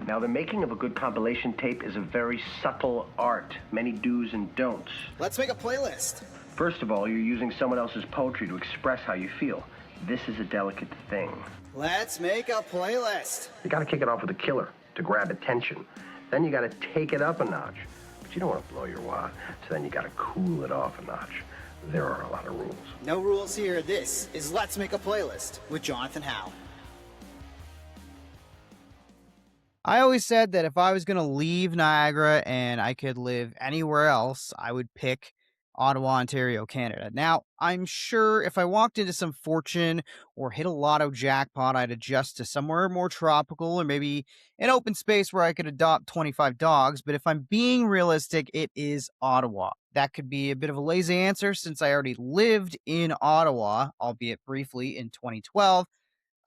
Now, the making of a good compilation tape is a very subtle art, many do's and don'ts. Let's make a playlist. First of all, you're using someone else's poetry to express how you feel. This is a delicate thing. Let's make a playlist. You gotta kick it off with a killer to grab attention. Then you gotta take it up a notch. But you don't want to blow your wad, so then you gotta cool it off a notch. There are a lot of rules. No rules here. This is Let's Make a Playlist with Jonathan Howe. I always said that if I was going to leave Niagara and I could live anywhere else, I would pick Ottawa, Ontario, Canada. Now, I'm sure if I walked into some fortune or hit a lotto jackpot, I'd adjust to somewhere more tropical or maybe an open space where I could adopt 25 dogs. But if I'm being realistic, it is Ottawa. That could be a bit of a lazy answer since I already lived in Ottawa, albeit briefly, in 2012.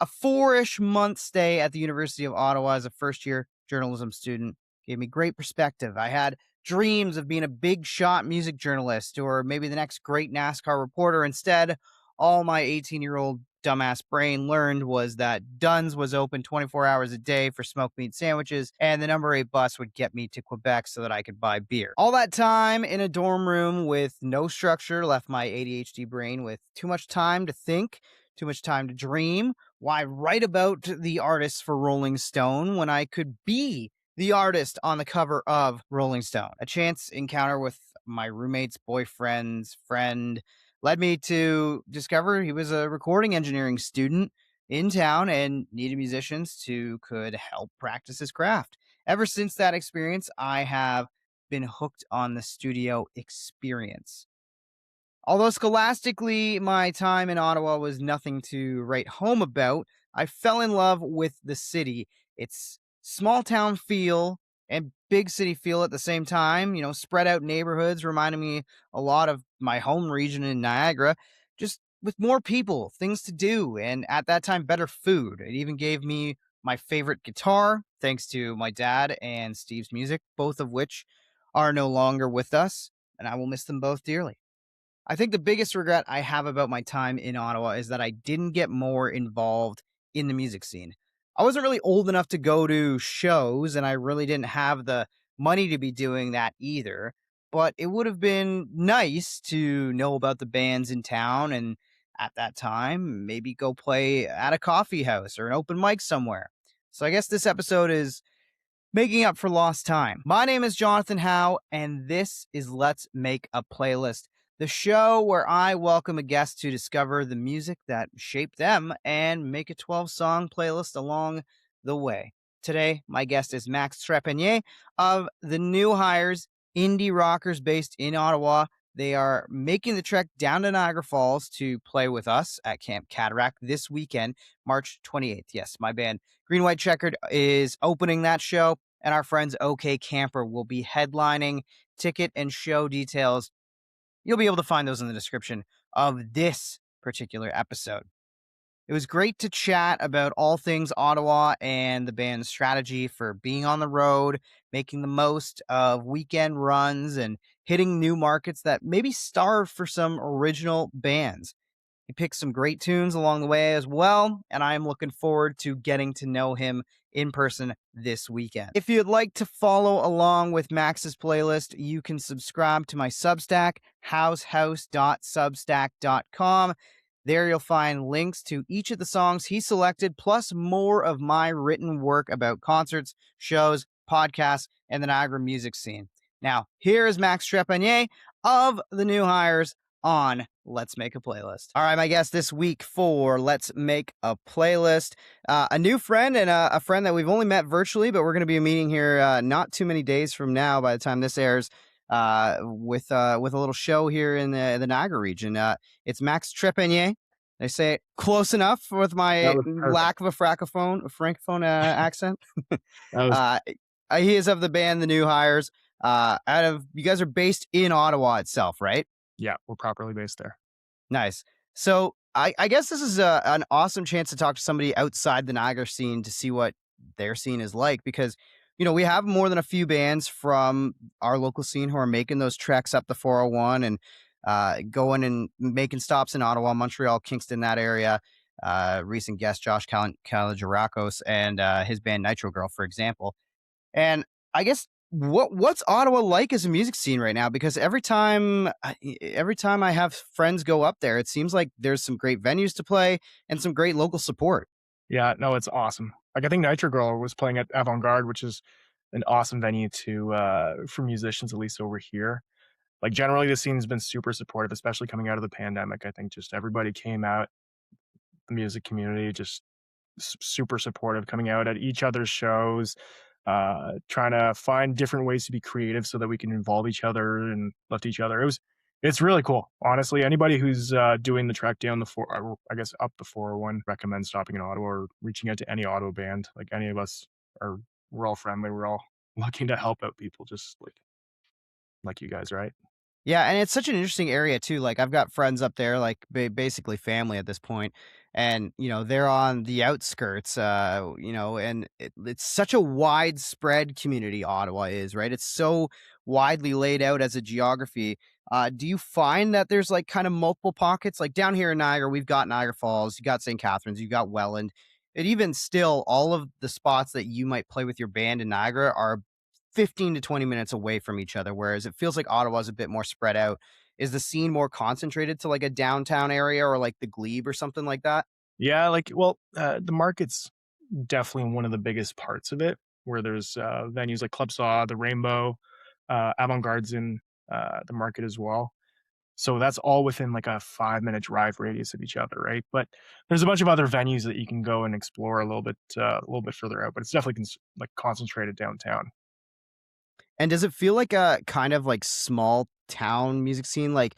A 4-ish month stay at the University of Ottawa as a first-year journalism student gave me great perspective. I had dreams of being a big shot music journalist or maybe the next great NASCAR reporter. Instead, all my 18-year-old dumbass brain learned was that Dunn's was open 24 hours a day for smoked meat sandwiches, and the number 8 bus would get me to Quebec so that I could buy beer. All that time in a dorm room with no structure left my ADHD brain with too much time to think, too much time to dream. Why write about the artists for Rolling Stone when I could be the artist on the cover of Rolling Stone? A chance encounter with my roommate's boyfriend's friend led me to discover he was a recording engineering student in town and needed musicians who could help practice his craft. Ever since that experience, I have been hooked on the studio experience. Although scholastically, my time in Ottawa was nothing to write home about, I fell in love with the city. Its small town feel and big city feel at the same time, spread out neighborhoods reminded me a lot of my home region in Niagara, just with more people, things to do, and at that time, better food. It even gave me my favorite guitar, thanks to my dad and Steve's music, both of which are no longer with us, and I will miss them both dearly. I think the biggest regret I have about my time in Ottawa is that I didn't get more involved in the music scene. I wasn't really old enough to go to shows, and I really didn't have the money to be doing that either. But it would have been nice to know about the bands in town and at that time, maybe go play at a coffee house or an open mic somewhere. So I guess this episode is making up for lost time. My name is Jonathan Howe, and this is Let's Make a Playlist, the show where I welcome a guest to discover the music that shaped them and make a 12-song playlist along the way. Today, my guest is Max Trepanier of the New Hires, indie rockers based in Ottawa. They are making the trek down to Niagara Falls to play with us at Camp Cataract this weekend, March 28th. Yes, my band Green White Checkered is opening that show, and our friends OK Camper will be headlining. Ticket and show details, you'll be able to find those in the description of this particular episode. It was great to chat about all things Ottawa and the band's strategy for being on the road, making the most of weekend runs, and hitting new markets that maybe starved for some original bands. He picked some great tunes along the way as well, and I am looking forward to getting to know him in person this weekend. If you'd like to follow along with Max's playlist, you can subscribe to my Substack, househouse.substack.com. There you'll find links to each of the songs he selected, plus more of my written work about concerts, shows, podcasts, and the Niagara music scene. Now, here is Max Trepanier of the New Hires on Let's Make a Playlist. All right, my guest this week for Let's Make a Playlist, a new friend and a friend that we've only met virtually, but we're going to be meeting here not too many days from now by the time this airs, with a little show here in the Niagara region. It's Max Trepanier. They say it close enough with my lack of a francophone accent. He is of the band The New Hires. You guys are based in Ottawa itself, right? Yeah, we're properly based there. Nice. So I guess this is an awesome chance to talk to somebody outside the Niagara scene to see what their scene is like, because we have more than a few bands from our local scene who are making those treks up the 401 and going and making stops in Ottawa, Montreal, Kingston, that area. recent guest Josh Kaligerakos and his band Nitro Girl, for example. And I guess what's Ottawa like as a music scene right now? Because every time I have friends go up there, it seems like there's some great venues to play and some great local support. Yeah, no, it's awesome. Like I think Nitro Girl was playing at Avant Garde, which is an awesome venue to for musicians, at least over here. Like generally the scene's been super supportive, especially coming out of the pandemic. I think just everybody came out, the music community just super supportive, coming out at each other's shows, trying to find different ways to be creative so that we can involve each other and lift each other. It's really cool. Honestly, anybody who's doing the trek down the I guess up the 401, recommend stopping in Ottawa or reaching out to any Ottawa band. Like any of us are, we're all friendly. We're all looking to help out people, just like you guys, right? Yeah, and it's such an interesting area too. Like I've got friends up there, like basically family at this point, and they're on the outskirts. And it's such a widespread community. Ottawa is right. It's so widely laid out as a geography. Do you find that there's like kind of multiple pockets? Like down here in Niagara, we've got Niagara Falls, you got St. Catharines, you got Welland. And even still, all of the spots that you might play with your band in Niagara are 15 to 20 minutes away from each other, whereas it feels like Ottawa's a bit more spread out. Is the scene more concentrated to like a downtown area or like the Glebe or something like that? Yeah, the market's definitely one of the biggest parts of it, where there's venues like Club Saw, the Rainbow, Avant Garde's in the market as well. So that's all within like a 5 minute drive radius of each other, right? But there's a bunch of other venues that you can go and explore a little bit further out. But it's definitely like concentrated downtown. And does it feel like a kind of like small town music scene? Like,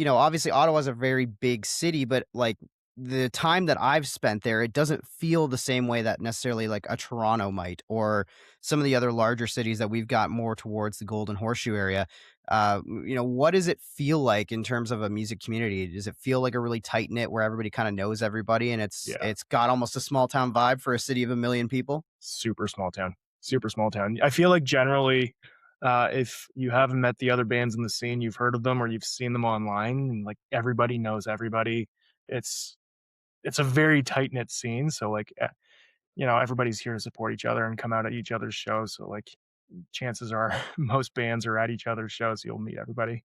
obviously Ottawa's a very big city, but like the time that I've spent there, it doesn't feel the same way that necessarily like a Toronto might or some of the other larger cities that we've got more towards the Golden Horseshoe area. What does it feel like in terms of a music community? Does it feel like a really tight knit where everybody kind of knows everybody and it's Yeah, it's got almost a small town vibe for a city of a million people? super small town, super small town. I feel like generally, if you haven't met the other bands in the scene, you've heard of them or you've seen them online, and like everybody knows everybody. It's it's a very tight knit scene. So everybody's here to support each other and come out at each other's shows. So like chances are most bands are at each other's shows. You'll meet everybody.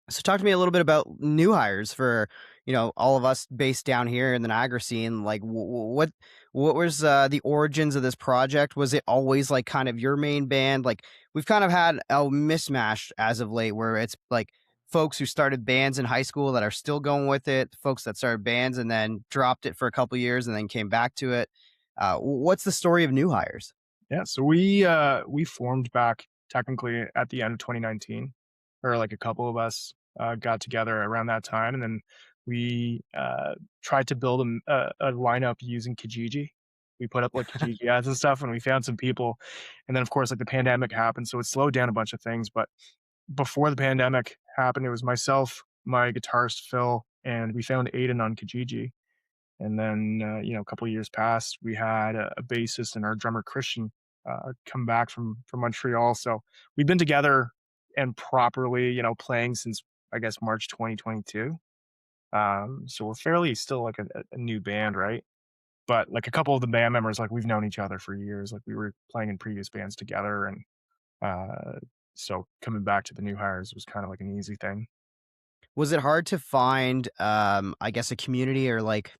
So talk to me a little bit about new hires for, all of us based down here in the Niagara scene. Like what was the origins of this project? Was it always like kind of your main band? Like we've kind of had a mismatch as of late where it's like folks who started bands in high school that are still going with it, folks that started bands and then dropped it for a couple years and then came back to it. What's the story of new hires? Yeah. So we formed back technically at the end of 2019, or like a couple of us got together around that time, and then we tried to build a lineup using Kijiji. We put up like Kijiji ads and stuff, and we found some people, and then of course like the pandemic happened, so it slowed down a bunch of things. But before the pandemic happened, it was myself, my guitarist Phil, and we found Aiden on Kijiji. And then, a couple of years passed. We had a bassist and our drummer Christian come back from Montreal. So we've been together and properly, playing since I guess March 2022. So we're fairly still like a new band, right? But like a couple of the band members, like we've known each other for years. Like we were playing in previous bands together, and so coming back to the new hires was kind of like an easy thing. Was it hard to find, I guess, a community or like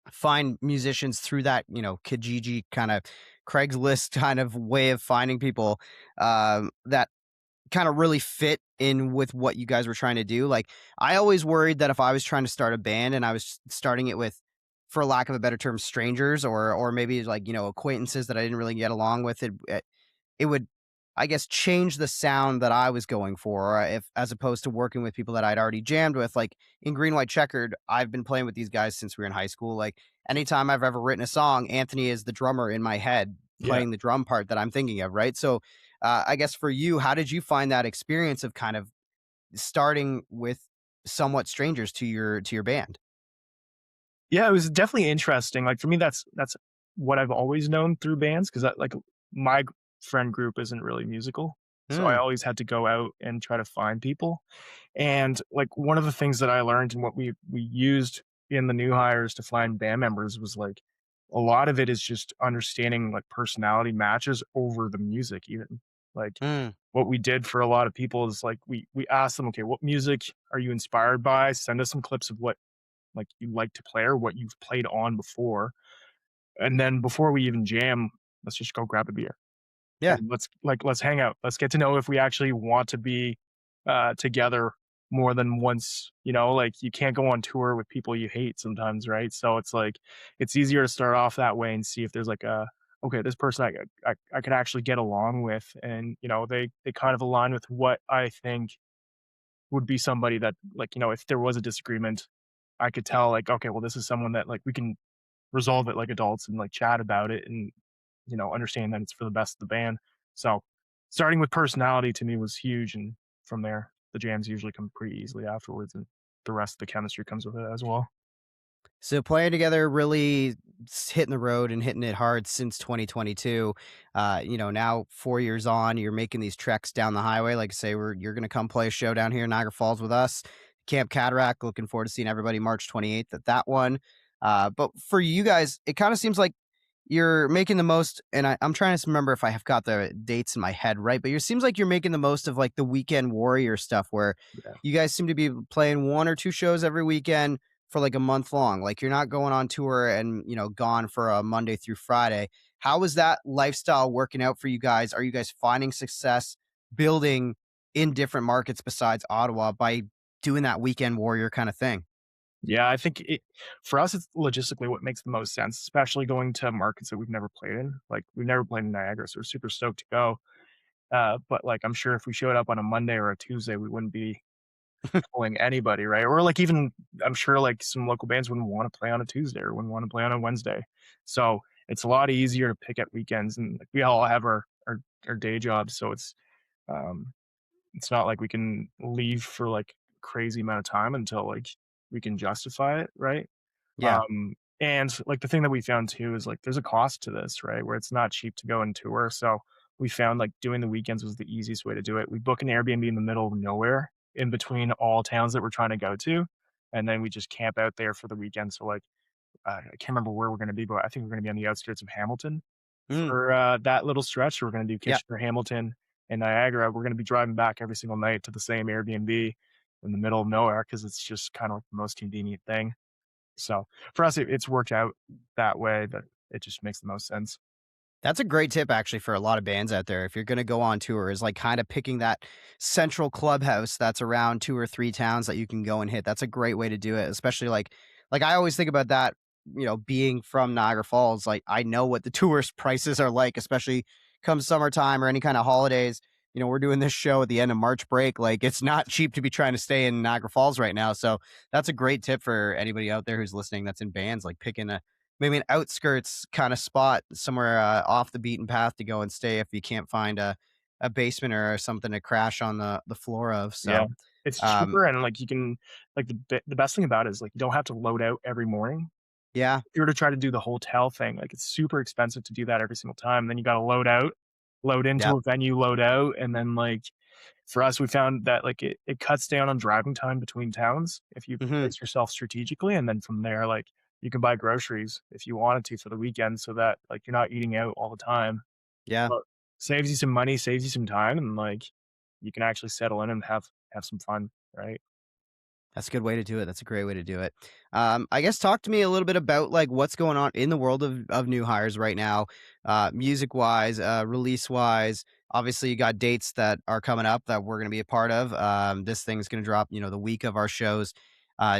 find musicians through that, Kijiji kind of Craigslist kind of way of finding people that kind of really fit in with what you guys were trying to do? Like, I always worried that if I was trying to start a band and I was starting it with, for lack of a better term, strangers or maybe like acquaintances that I didn't really get along with, it would, I guess, change the sound that I was going for, if as opposed to working with people that I'd already jammed with. Like in Green White Checkered, I've been playing with these guys since we were in high school. Like anytime I've ever written a song, Anthony is the drummer in my head Yeah. playing the drum part that I'm thinking of, right? So I guess for you, how did you find that experience of kind of starting with somewhat strangers to your band? Yeah, it was definitely interesting. Like for me, that's what I've always known through bands, because like my friend group isn't really musical, so I Hmm. always had to go out and try to find people. And like one of the things that I learned and what we used in the new hires to find band members was like a lot of it is just understanding like personality matches over the music even. Like Mm, what we did for a lot of people is like we asked them, okay, what music are you inspired by? Send us some clips of what like you like to play or what you've played on before. And then before we even jam, let's just go grab a beer yeah. and let's hang out. Let's get to know if we actually want to be together more than once. You know, like you can't go on tour with people you hate sometimes, right? So it's like it's easier to start off that way and see if there's like a okay, this person I could actually get along with, and you know they kind of align with what I think would be somebody that like you know if there was a disagreement, I could tell like okay, well this is someone that like we can resolve it like adults and like chat about it and you know, understanding that it's for the best of the band. So starting with personality to me was huge. And from there, the jams usually come pretty easily afterwards. And the rest of the chemistry comes with it as well. So playing together, really hitting the road and hitting it hard since 2022. Now 4 years on, you're making these treks down the highway. Like I say, you're going to come play a show down here in Niagara Falls with us. Camp Cataract. Looking forward to seeing everybody March 28th at that one. But for you guys, it kind of seems like you're making the most. And I'm trying to remember if I have got the dates in my head right. But it seems like you're making the most of like the weekend warrior stuff, where Yeah. you guys seem to be playing one or two shows every weekend for like a month long. Like you're not going on tour and, gone for a Monday through Friday. How is that lifestyle working out for you guys? Are you guys finding success building in different markets besides Ottawa by doing that weekend warrior kind of thing? Yeah, I think it for us, it's logistically what makes the most sense, especially going to markets that we've never played in. Like we've never played in Niagara, so we're super stoked to go. But like I'm sure if we showed up on a Monday or a Tuesday, we wouldn't be pulling anybody, right? Or like even I'm sure like some local bands wouldn't want to play on a Tuesday or wouldn't want to play on a Wednesday. So it's a lot easier to pick at weekends and like we all have our day jobs. So um it's not like we can leave for like crazy amount of time until like we can justify it, right? Yeah. And like the thing that we found too is like there's a cost to this, right? Where it's not cheap to go and tour. So we found like doing the weekends was the easiest way to do it. We book an Airbnb in the middle of nowhere in between all towns that we're trying to go to. And then we just camp out there for the weekend. So like I can't remember where we're gonna be, but I think we're gonna be on the outskirts of Hamilton Mm, for that little stretch. We're gonna do yeah. Kitchener, Hamilton, and Niagara. We're gonna be driving back every single night to the same Airbnb in the middle of nowhere because it's just kind of like the most convenient thing. So for us, it's worked out that way that it just makes the most sense. That's a great tip actually for a lot of bands out there. If you're going to go on tour, is like kind of picking that central clubhouse that's around two or three towns that you can go and hit. That's a great way to do it, especially like I always think about that, being from Niagara Falls, like I know what the tourist prices are like, especially come summertime or any kind of holidays. We're doing this show at the end of March break. Like it's not cheap to be trying to stay in Niagara Falls right now. So that's a great tip for anybody out there who's listening that's in bands, like picking a maybe an outskirts kind of spot somewhere off the beaten path to go and stay if you can't find a basement or something to crash on the floor of. Yeah. So, It's um, cheaper and like you can like the best thing about it is like you don't have to load out every morning. yeah, If you were to try to do the hotel thing, like it's super expensive to do that every single time. Then you got to load out, load into yeah, a venue, load out, and then like for us, we found that like it cuts down on driving time between towns if you hmm, place yourself strategically, and then from there, like you can buy groceries if you wanted to for the weekend, so that like you're not eating out all the time. yeah. But saves you some money, saves you some time, and like you can actually settle in and have some fun, right? That's a good way to do it. That's a great way to do it. I guess talk to me a little bit about like what's going on in the world of new hires right now, music wise, release wise. Obviously, you got dates that are coming up that we're going to be a part of. This thing's going to drop, the week of our shows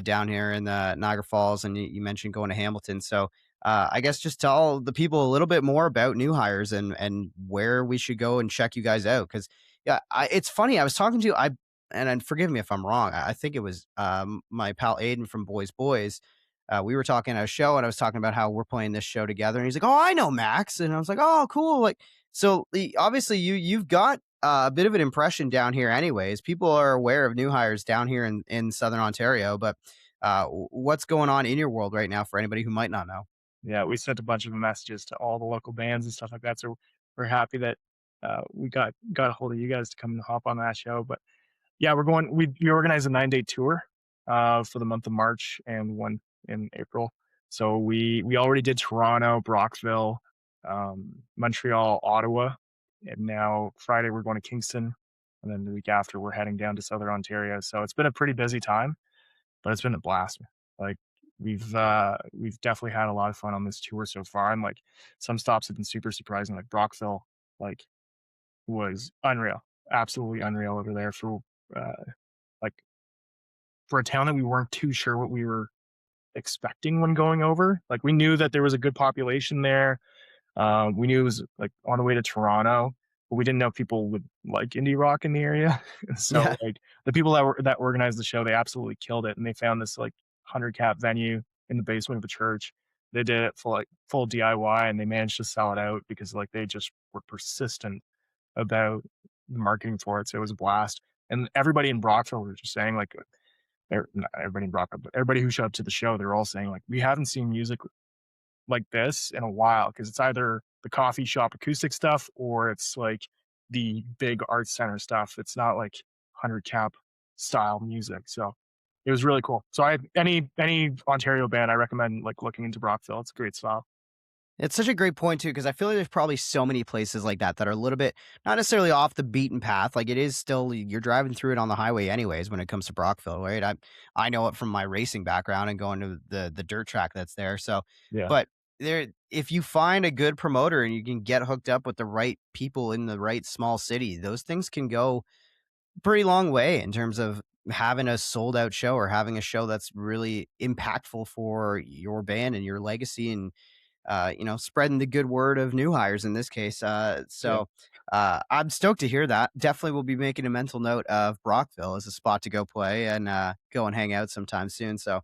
down here in the Niagara Falls, and you mentioned going to Hamilton. So, I guess just tell the people a little bit more about new hires and where we should go and check you guys out. Because yeah, it's funny. I was talking to and forgive me if I'm wrong. I think it was my pal Aiden from Boys Boys. We were talking at a show, and I was talking about how we're playing this show together. And he's like, "Oh, I know Max," and I was like, "Oh, cool!" Like, so obviously you've got a bit of an impression down here, anyways. People are aware of new hires down here in Southern Ontario, but what's going on in your world right now for anybody who might not know? Yeah, we sent a bunch of messages to all the local bands and stuff like that, so we're happy that we got a hold of you guys to come and hop on that show. But yeah, we're going. We organized a 9-day tour for the month of March and one in April. So we already did Toronto, Brockville, Montreal, Ottawa, and now Friday we're going to Kingston, and then the week after we're heading down to Southern Ontario. So it's been a pretty busy time, but it's been a blast. Like we've definitely had a lot of fun on this tour so far, and like some stops have been super surprising. Like Brockville, like was unreal, absolutely unreal over there for uh, like for a town that we weren't too sure what we were expecting when going over. Like we knew that there was a good population there. We knew it was like on the way to Toronto, but we didn't know people would like indie rock in the area. So Yeah. like the people that organized the show, they absolutely killed it, and they found this like 100 cap venue in the basement of a church. They did it for like full DIY, and they managed to sell it out because like they just were persistent about the marketing for it. So it was a blast, and everybody in Brockville were just saying like not everybody in Brockville, but everybody who showed up to the show, they're all saying like we haven't seen music like this in a while, because it's either the coffee shop acoustic stuff or it's like the big art center stuff. It's not like 100 cap style music. So it was really cool. So any Ontario band, I recommend like looking into Brockville. It's a great style. It's such a great point too, because I feel like there's probably so many places like that are a little bit not necessarily off the beaten path. Like it is still you're driving through it on the highway anyways when it comes to Brockville, right? I know it from my racing background and going to the dirt track that's there. So, Yeah. but there, if you find a good promoter and you can get hooked up with the right people in the right small city, those things can go pretty long way in terms of having a sold out show or having a show that's really impactful for your band and your legacy and spreading the good word of new hires in this case. Yeah. I'm stoked to hear that. Definitely will be making a mental note of Brockville as a spot to go play and go and hang out sometime soon. So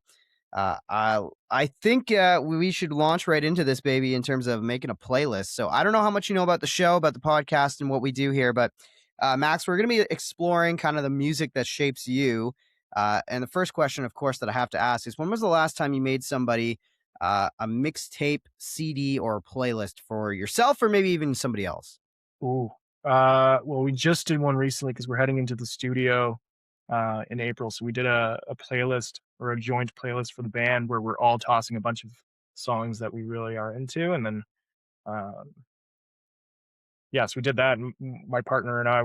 I think we should launch right into this baby in terms of making a playlist. So I don't know how much you know about the show, about the podcast, and what we do here, but Max, we're going to be exploring kind of the music that shapes you. And the first question, of course, that I have to ask is when was the last time you made somebody a mixtape, CD, or a playlist for yourself or maybe even somebody else? Ooh. Well, we just did one recently because we're heading into the studio in April. So we did a playlist or a joint playlist for the band where we're all tossing a bunch of songs that we really are into, and then um, yes, we did that. And my partner and I,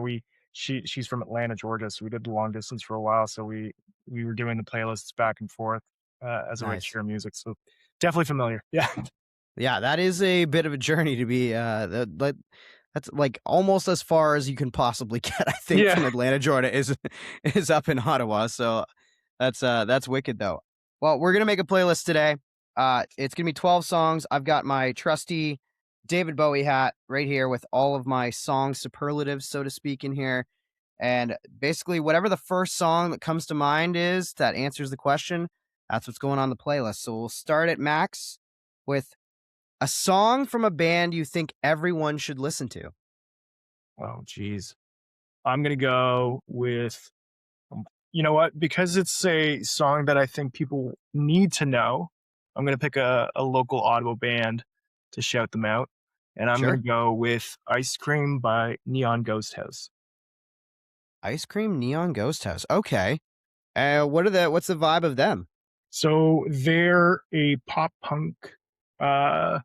she's from Atlanta, Georgia, so we did the long distance for a while. So we were doing the playlists back and forth as a way to Nice. share music. So definitely familiar. Yeah. Yeah, that is a bit of a journey to be that's like almost as far as you can possibly get, I think, Yeah. from Atlanta, Georgia is up in Ottawa. So that's wicked though. Well, we're gonna make a playlist today. It's gonna be 12 songs. I've got my trusty David Bowie hat right here with all of my song superlatives, so to speak, in here. And basically, whatever the first song that comes to mind is that answers the question, that's what's going on the playlist. So we'll start at Max with a song from a band you think everyone should listen to. Oh, geez. I'm gonna go with you know what? Because it's a song that I think people need to know, I'm gonna pick a local Ottawa band to shout them out, and I'm gonna Sure. go with "Ice Cream" by Neon Ghost House. Ice Cream Neon Ghost House. Okay. What's the vibe of them? So they're a pop punk uh,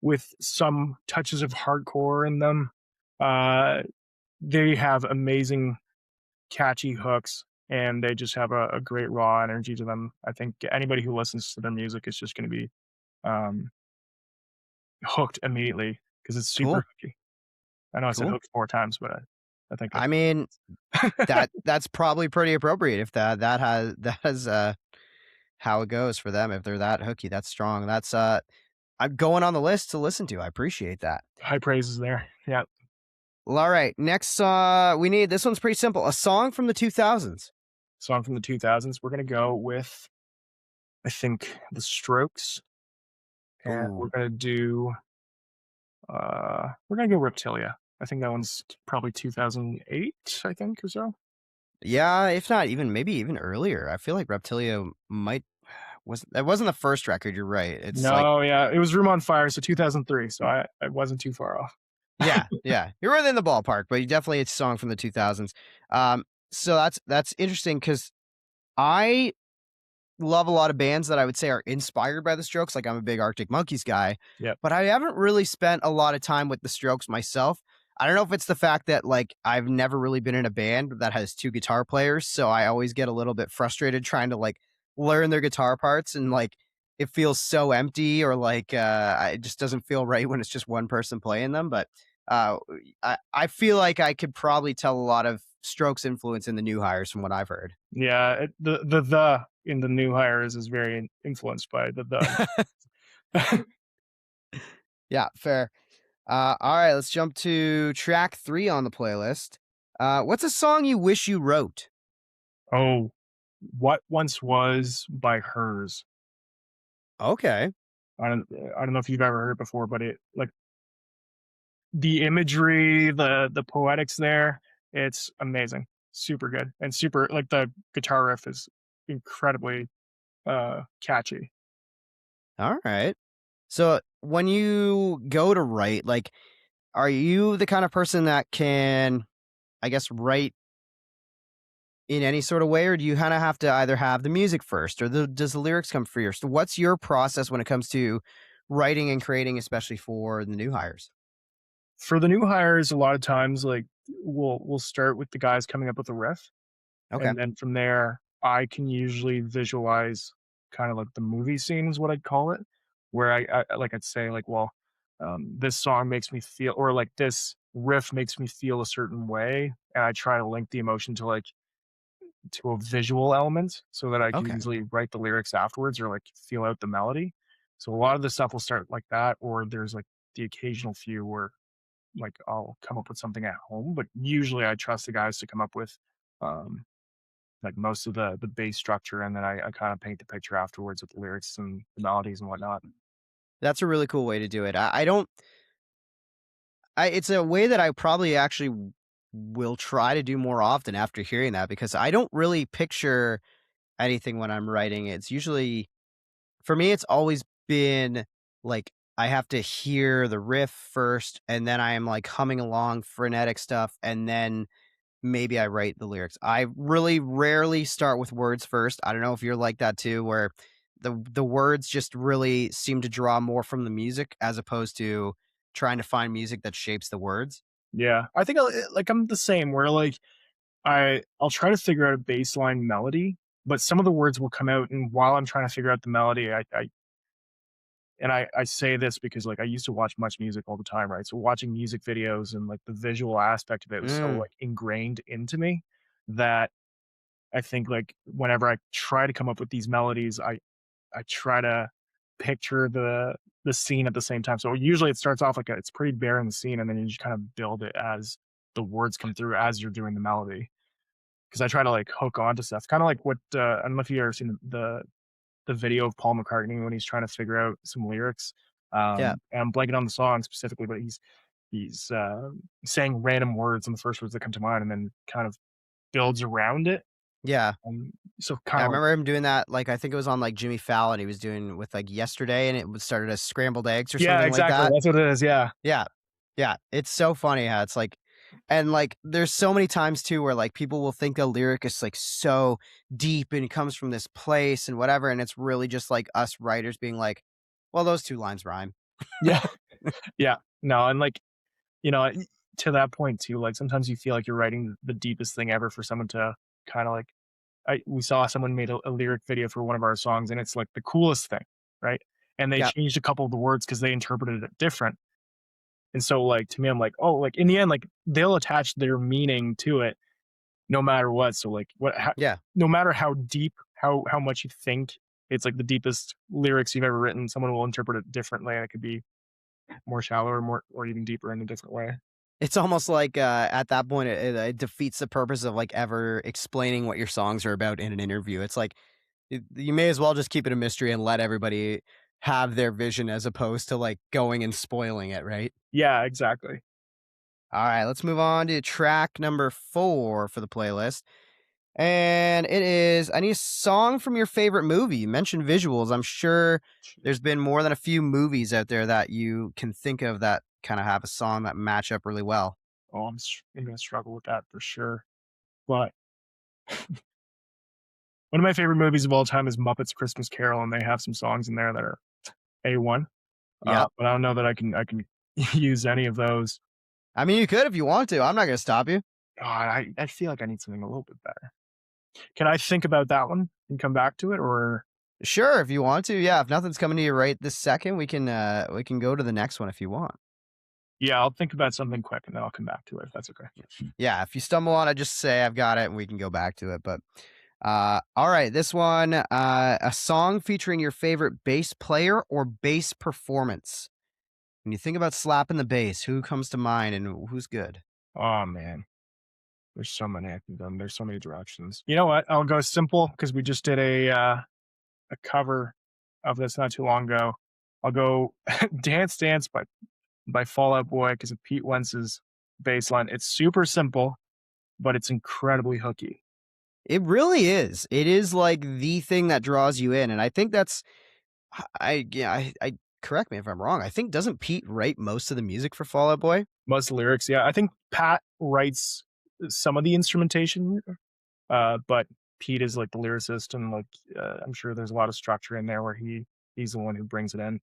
with some touches of hardcore in them. Uh, they have amazing catchy hooks, and they just have a great raw energy to them. I think anybody who listens to their music is just going to be um, hooked immediately because it's super Cool. hooky. I know I said Cool. hooked 4 times, but I think I mean, that's probably pretty appropriate if that has how it goes for them if they're that hooky, that's strong. That's I'm going on the list to listen to. I appreciate that. high praise is there. Yeah, Well, all right. Next we need this one's pretty simple. A song from the 2000s. song from the 2000s. We're gonna go with I think the Strokes, and Ooh. we're gonna go Reptilia. I think that one's probably 2008, I think, or so. Yeah, if not even maybe even earlier. I feel like Reptilia might wasn't the first record, you're right. It's like No, yeah, it was Room on Fire, so 2003. So I wasn't too far off. yeah, yeah. You're within the ballpark, but you definitely it's a song from the 2000s. So that's interesting cuz I love a lot of bands that I would say are inspired by the Strokes. Like I'm a big Arctic Monkeys guy, Yep. but I haven't really spent a lot of time with the Strokes myself. I don't know if it's the fact that like I've never really been in a band that has two guitar players, so I always get a little bit frustrated trying to like learn their guitar parts and like it feels so empty or like it just doesn't feel right when it's just one person playing them. But uh, I feel like I could probably tell a lot of Strokes influence in the new hires from what I've heard. Yeah, the in the new hires is very influenced by the. Yeah, fair. All right, let's jump to track 3 on the playlist. What's a song you wish you wrote? Oh, What Once Was by Hers. Okay. I don't know if you've ever heard it before, but it like the imagery, the poetics there, it's amazing. Super good. And super like the guitar riff is incredibly catchy. All right. So when you go to write, like, are you the kind of person that can, I guess, write in any sort of way, or do you kind of have to either have the music first, or does the lyrics come first? What's your process when it comes to writing and creating, especially for the new hires? For the new hires, a lot of times like we'll start with the guys coming up with a riff. Okay. And then from there, I can usually visualize kind of like the movie scene is what I'd call it, where like I'd say like, well, this song makes me feel, or like this riff makes me feel a certain way, and I try to link the emotion to like to a visual element so that I can Okay. easily write the lyrics afterwards or like feel out the melody. So a lot of the stuff will start like that, or there's like the occasional few where like I'll come up with something at home, but usually I trust the guys to come up with um like most of the bass structure, and then I kind of paint the picture afterwards with the lyrics and the melodies and whatnot. That's a really cool way to do it. I don't it's a way that I probably actually will try to do more often after hearing that because I don't really picture anything when I'm writing. It's usually for me, it's always been like I have to hear the riff first, and then I am like humming along frenetic stuff, and then maybe I write the lyrics. I really rarely start with words first. I don't know if you're like that too, where the words just really seem to draw more from the music as opposed to trying to find music that shapes the words. Yeah, I think like I'm the same where like I'll try to figure out a baseline melody, but some of the words will come out, and while I'm trying to figure out the melody, I say this because like I used to watch much music all the time, right? So watching music videos and like the visual aspect of it was so Mm, like ingrained into me that I think like whenever I try to come up with these melodies, I try to picture the scene at the same time. So usually it starts off like it's pretty bare in the scene, and then you just kind of build it as the words come through as you're doing the melody. Because I try to like hook onto stuff, kind of like what I don't know if you ever seen the video of Paul McCartney when he's trying to figure out some lyrics. yeah. And I'm blanking on the song specifically, but he's saying random words and the first words that come to mind, and then kind of builds around it. Yeah. So Yeah, kind I of like remember him doing that, like, I think it was on, like, Jimmy Fallon, he was doing with, like, Yesterday, and it was started as scrambled eggs or yeah, something like exactly. that. That's what it is. Yeah, Yeah. Yeah, it's so funny how it's like and, like, there's so many times too where, like, people will think a lyric is, like, so deep and it comes from this place and whatever, and it's really just, like, us writers being like, "Well, those 2 lines rhyme." yeah, yeah. No, and like to that point too, like, sometimes you feel like you're writing the deepest thing ever for someone to kinda, like we saw someone made a lyric video for one of our songs, and it's, like, the coolest thing, right? And they Yeah. changed a couple of the words because they interpreted it different, and so, like, to me, I'm like, "Oh," like, in the end, like, they'll attach their meaning to it no matter what, so, like, Yeah. no matter how deep, how much you think it's, like, the deepest lyrics you've ever written, someone will interpret it differently, and it could be more shallow or more or even deeper in a different way. It's almost like, at that point, it defeats the purpose of, like, ever explaining what your songs are about in an interview. It's like, you may as well just keep it a mystery and let everybody have their vision as opposed to, like, going and spoiling it, right? Yeah, exactly. Alright, let's move on to track number 4 for the playlist, and it is, I need a song from your favorite movie. You mentioned visuals. I'm sure there's been more than a few movies out there that you can think of that kinda have a song that match up really well. Oh, I'm gonna struggle with that for sure. But One of my favorite movies of all time is Muppets Christmas Carol, and they have some songs in there that are A1. Yep. But I don't know that I can use any of those. I mean, you could if you want to. I'm not going to stop you. I feel like I need something a little bit better. Can I think about that one and come back to it, or Sure, if you want to. Yeah, if nothing's coming to you right this second, we can go to the next one if you want. yeah, I'll think about something quick and then I'll come back to it if that's okay. Yeah, if you stumble on it, just say I've got it and we can go back to it. But all right, this one, a song featuring your favorite bass player or bass performance. When you think about slapping the bass, who comes to mind and who's good? Oh man, there's so many I can go. There's so many directions. You know what? I'll go simple because we just did a cover of this not too long ago. I'll go Dance Dance by Fall Out Boy because of Pete Wentz's bass line. It's super simple, but it's incredibly hooky. It really is. It is like the thing that draws you in, and I think that's I correct me if I'm wrong. I think doesn't Pete write most of the music for Fall Out Boy? Most lyrics, yeah. I think Pat writes some of the instrumentation, but Pete is like the lyricist, and like I'm sure there's a lot of structure in there where he's the one who brings it in.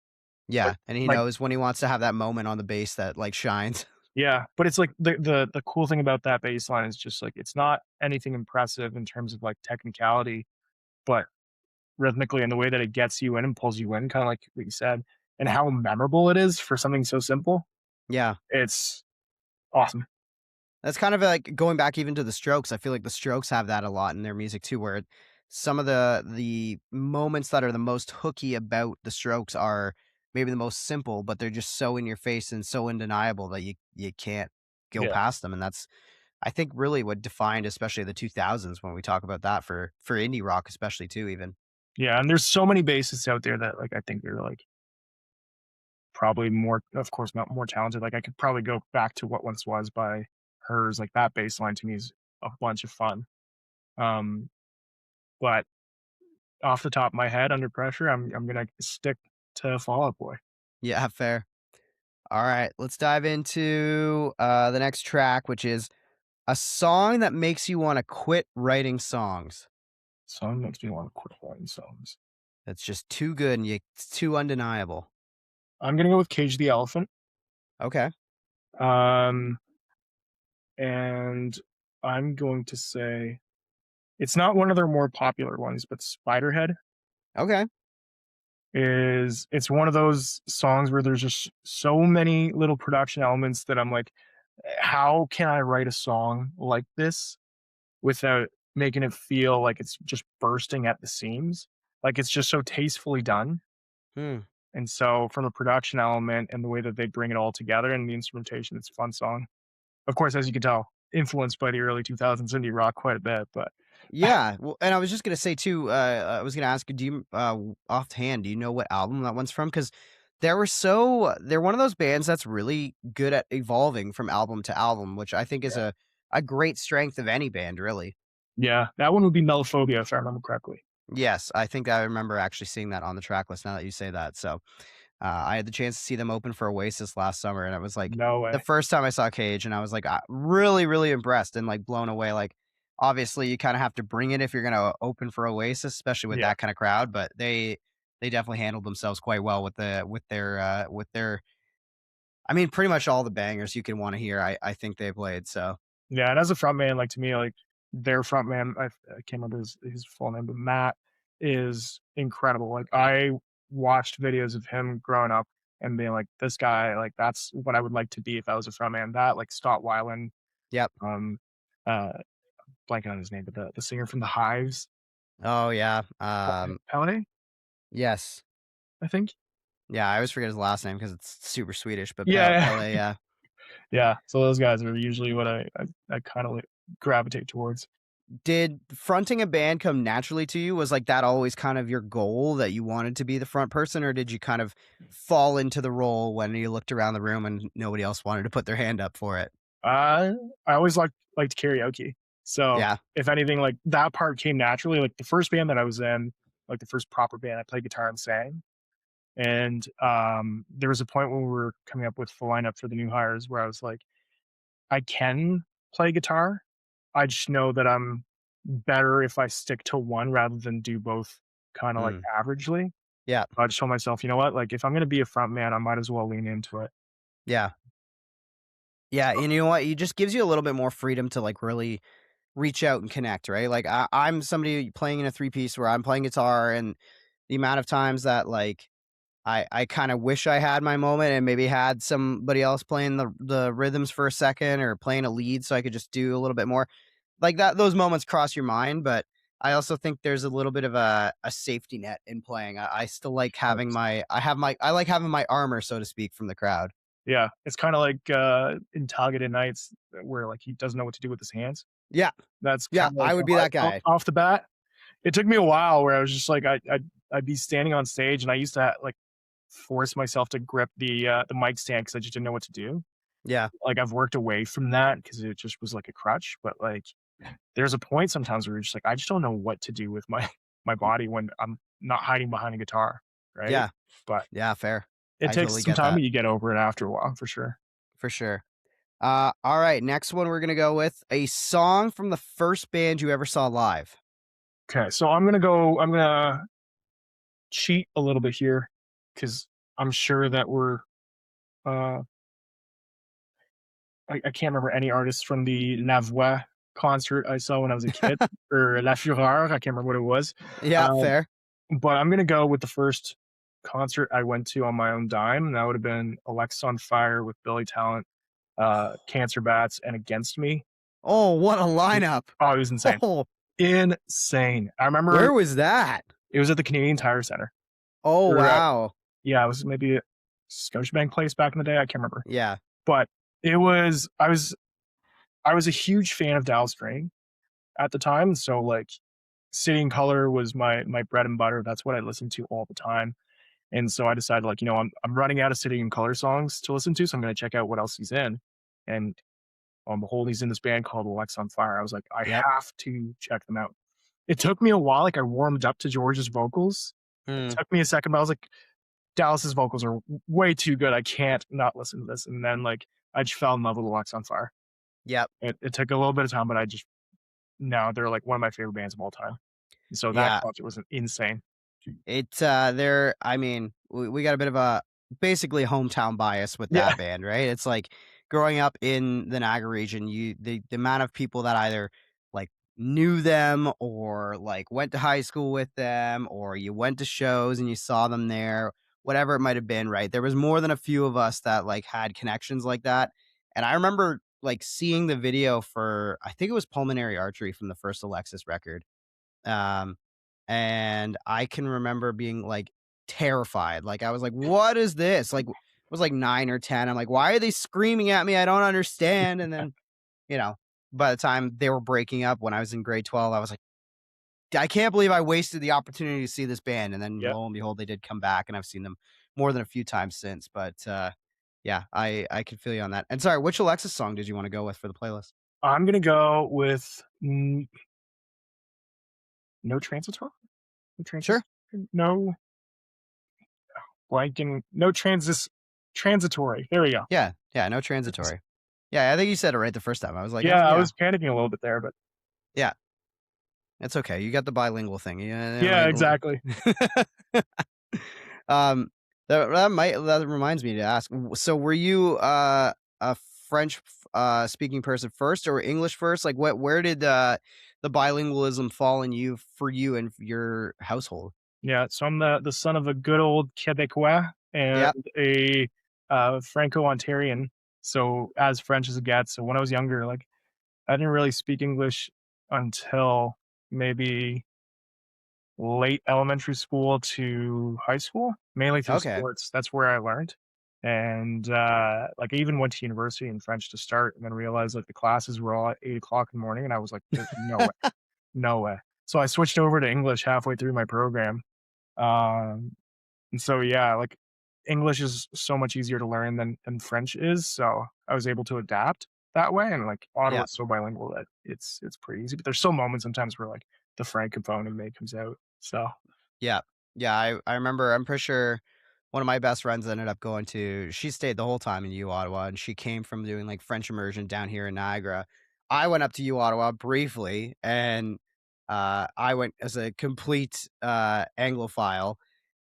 But Yeah, and he like, knows when he wants to have that moment on the bass that like shines. yeah, but it's like the cool thing about that bass line is just like it's not anything impressive in terms of like technicality, but rhythmically and the way that it gets you in and pulls you in, kind of like what you said, and how memorable it is for something so simple. Yeah. It's awesome. That's kind of like going back even to the Strokes. I feel like the Strokes have that a lot in their music too, where some of the moments that are the most hooky about the Strokes are maybe the most simple, but they're just so in your face and so undeniable that you can't go Yeah. past them. And that's I think really what defined especially the 2000s when we talk about that for indie rock especially too even. Yeah, and there's so many bassists out there that like I think they're like probably more, of course, not more talented. Like I could probably go back to What Once Was by Hers. Like that bass line to me is a bunch of fun. Um, but off the top of my head, under pressure, I'm gonna stick to Fall Out Boy. Yeah, fair. All right, let's dive into the next track, which is a song that makes you want to quit writing songs. Song makes me want to quit writing songs. That's just too good and it's too undeniable. I'm gonna go with Cage the Elephant. Okay. Um, and I'm going to say it's not one of their more popular ones, but Spiderhead Okay. it's one of those songs where there's just so many little production elements that I'm like, how can I write a song like this without making it feel like it's just bursting at the seams? Like it's just so tastefully done. Hmm. And so from the production element and the way that they bring it all together and the instrumentation, it's a fun song. Of course, as you can tell, influenced by the early 2000s indie rock quite a bit, but Yeah. Well, and I was just gonna say too. I was gonna ask you, do you offhand, do you know what album that one's from? Because they're one of those bands that's really good at evolving from album to album, which I think is a great strength of any band, really. yeah, that one would be Melophobia if I remember correctly. Yes, I think I remember actually seeing that on the track list. Now that you say that, so I had the chance to see them open for Oasis last summer, and it was like No the way. first time I saw Cage, and I was like really, really impressed and like blown away. Like, obviously, you kind of have to bring it if you're gonna open for Oasis, especially with Yeah. that kind of crowd. But they definitely handled themselves quite well with their. I mean, pretty much all the bangers you can want to hear. I think they played. So Yeah, and as a frontman, like to me, like their frontman, I can't remember his full name, but Matt is incredible. Like I watched videos of him growing up and being like, this guy, like that's what I would like to be if I was a frontman. That like Scott Weiland, yep. um, uh, blanking on his name, but the singer from the Hives, Oh yeah. Pele, Yes. I think. Yeah. I always forget his last name because it's super Swedish, but Yeah, Pele. Yeah. yeah. So those guys are usually what I kind of gravitate towards. Did fronting a band come naturally to you? Was like that always kind of your goal that you wanted to be the front person, or did you kind of fall into the role when you looked around the room and nobody else wanted to put their hand up for it? I always liked karaoke. So Yeah. if anything, like that part came naturally. Like the first band that I was in, like the first proper band, I played guitar and sang. And there was a point when we were coming up with the lineup for the new hires where I was like, I can play guitar. I just know that I'm better if I stick to one rather than do both kind of like Mm. averagely. Yeah. I just told myself, you know what? Like if I'm gonna be a front man, I might as well lean into it. Yeah. Yeah. And you know what? It just gives you a little bit more freedom to like really reach out and connect, right? Like I'm somebody playing in a three piece where I'm playing guitar, and the amount of times that like I kind of wish I had my moment and maybe had somebody else playing the rhythms for a second or playing a lead so I could just do a little bit more. Like that those moments cross your mind, but I also think there's a little bit of a safety net in playing. I still like having I like having my armor, so to speak, from the crowd. Yeah, it's kind of like in Targeted Nights where like he doesn't know what to do with his hands. Yeah. That's Yeah, kind of like I would be that guy. off the bat. It took me a while where I was just like I'd be standing on stage and I used to like force myself to grip the mic stand because I just didn't know what to do. Yeah. Like I've worked away from that because it just was like a crutch. But like there's a point sometimes where you're just like I just don't know what to do with my my body when I'm not hiding behind a guitar, right? Yeah. But Yeah, fair. it I totally takes some get time, that but you get over it after a while for sure. for sure. All right, next one we're gonna go with a song from the first band you ever saw live. Okay, so I'm gonna cheat a little bit here because I'm sure that we're uh I can't remember any artists from the La Voix concert I saw when I was a kid, or La Fureur, I can't remember what it was. Yeah, Um, fair. but I'm gonna go with the first concert I went to on my own dime, and that would have been Alexis on Fire with Billy Talent, Cancer Bats, and Against Me. Oh, what a lineup. Oh, it was insane. Oh, Insane. I remember where was that? it was at the Canadian Tire Center. Oh, Or, wow. yeah, it was maybe a Scotiabank Place back in the day, I can't remember. Yeah. But it was I was a huge fan of Dallas Green at the time, so, like, City and Color was my bread and butter, that's what I listened to all the time, and so I decided, like, you know, I'm running out of City and Color songs to listen to, so I'm gonna check out what else he's in, and, on behold, he's in this band called Alex on Fire. I was like, "I Yep. have to check them out." It took me a while, like, I warmed up to George's vocals. It Mm, took me a second, but I was like, "Dallas's vocals are way too good, I can't not listen to this," and then, like, I just fell in love with Alex on Fire. yep. It took a little bit of time, but I just no, they're, like, one of my favorite bands of all time. So that Yeah. concert was insane. It's they're I mean, we got a bit of a basically hometown bias with Yeah, that band, right? It's like growing up in the Niagara region, the amount of people that either like knew them or like went to high school with them or you went to shows and you saw them there, whatever it might have been, right? There was more than a few of us that like had connections like that. And I remember like seeing the video for I think it was Pulmonary Artery from the first Alexis record. Um, and I can remember being, like, terrified, like, I was like, "What is this?" Like, I was, like, 9 or 10, I'm like, "Why are they screaming at me? I don't understand," and then, you know, by the time they were breaking up when I was in grade 12, I was like, "I can't believe I wasted the opportunity to see this band," and then yeah. lo and behold, they did come back, and I've seen them more than a few times since, but, yeah, I can feel you on that. And sorry, which Alexis song did you wanna go with for the playlist? I'm gonna go with No Transitory? No Sure. No blanking no transitory. There we go. Yeah, yeah, no transitory. Yeah, I think you said it right the first time. I was like, "Oh, Yeah, I yeah." was panicking a little bit there, but Yeah, it's okay. You got the bilingual thing. Yeah, yeah, exactly. um, that reminds me to ask. So, were you a French speaking person first or English first? Like, where did the bilingualism fall in you for you and your household? Yeah, so I'm the son of a good old Quebecois and Yeah. a, Franco-Ontarian, so as French as it gets. So when I was younger, like, I didn't really speak English until maybe late elementary school to high school, mainly through Okay. sports. That's where I learned. And like I even went to university in French to start and then realized like the classes were all at 8 o'clock in the morning. And I was like, there's no way, no way. So I switched over to English halfway through my program. Um, and so yeah, like English is so much easier to learn than French is. So I was able to adapt that way. And like Yeah. Ottawa's so bilingual that it's pretty easy. But there's still moments sometimes where like the francophone in me comes out. So Yeah. Yeah, I remember I'm pretty sure one of my best friends ended up going to she stayed the whole time in U Ottawa, and she came from doing, like, French immersion down here in Niagara. I went up to U Ottawa briefly, and I went as a complete Anglophile,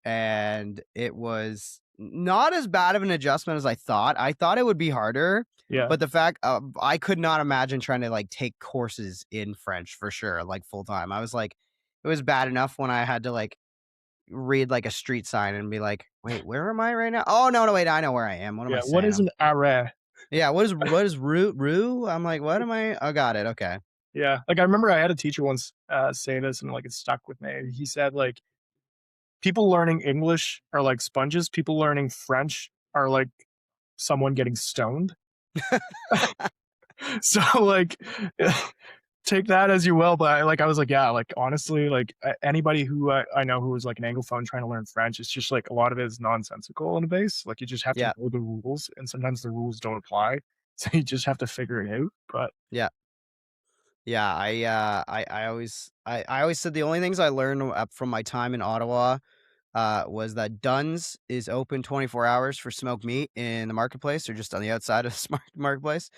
and it was not as bad of an adjustment as I thought. I thought it would be harder, Yeah. but the fact I could not imagine trying to like take courses in French for sure, like full time. I was like, it was bad enough when I had to like read like a street sign and be like, wait, where am I right now? Oh no, wait, I know where I am. What am I Yeah. What saying? is an arrêt? Yeah, what is rue? I'm like, what am I? Oh, got it. Okay. Yeah. Like I remember I had a teacher once say this and like it stuck with me. He said like people learning English are like sponges. People learning French are like someone getting stoned. So like take that as you will, but I was like, yeah, like honestly, like anybody who I know who is like an anglophone trying to learn French, it's just like a lot of it is nonsensical in a base. Like you just have to Yeah, know the rules, and sometimes the rules don't apply, so you just have to figure it out. But yeah. Yeah, I always said the only things I learned from my time in Ottawa was that Dunn's is open 24 hours for smoked meat in the marketplace or just on the outside of the marketplace.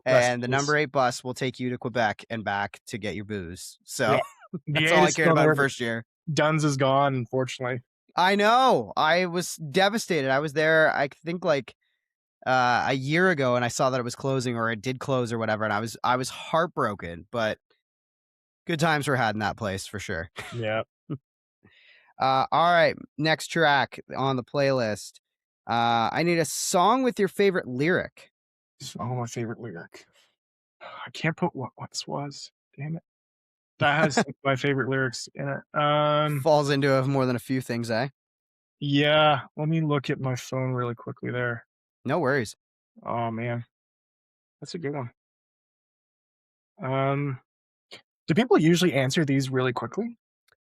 rest And the in peace. number 8 bus will take you to Quebec and back to get your booze. Yeah, So the that's eight all I is cared still about in there. first year. Dunn's is gone, unfortunately. I know. I was devastated. I was there, I think like a year ago, and I saw that it was closing or it did close or whatever, and I was heartbroken, but good times were had in that place for sure. Yeah. All right, next track on the playlist. I need a song with your favorite lyric. Oh, my favorite lyric. I can't put what once was. Damn it. That has like, my favorite lyrics in it. Falls into more than a few things, eh? Yeah. Let me look at my phone really quickly there. No worries. Oh man, that's a good one. Um, do people usually answer these really quickly?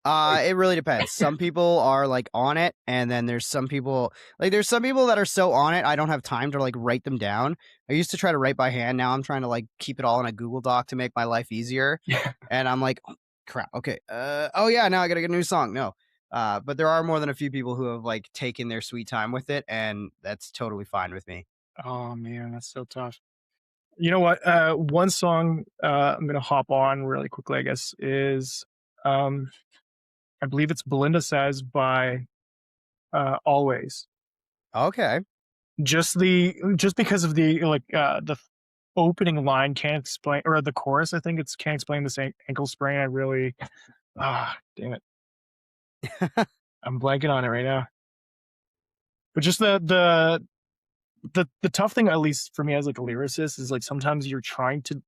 Like, It really depends. Some people are like on it, and then there's some people that are so on it, I don't have time to like write them down. I used to try to write by hand. Now I'm trying to like keep it all in a Google Doc to make my life easier. yeah. And I'm like, oh, crap. Okay. Oh yeah, now I gotta get a new song. No. But there are more than a few people who have like taken their sweet time with it, and that's totally fine with me. Oh man, that's so tough. You know what? One song I'm gonna hop on really quickly, I guess, is um, I believe it's Belinda Says by Always. Okay. Just because of the opening line can't explain, or the chorus, I think it's can't explain this ankle sprain. I really damn it. I'm blanking on it right now. But just the tough thing, at least for me as like a lyricist, is like sometimes you're trying to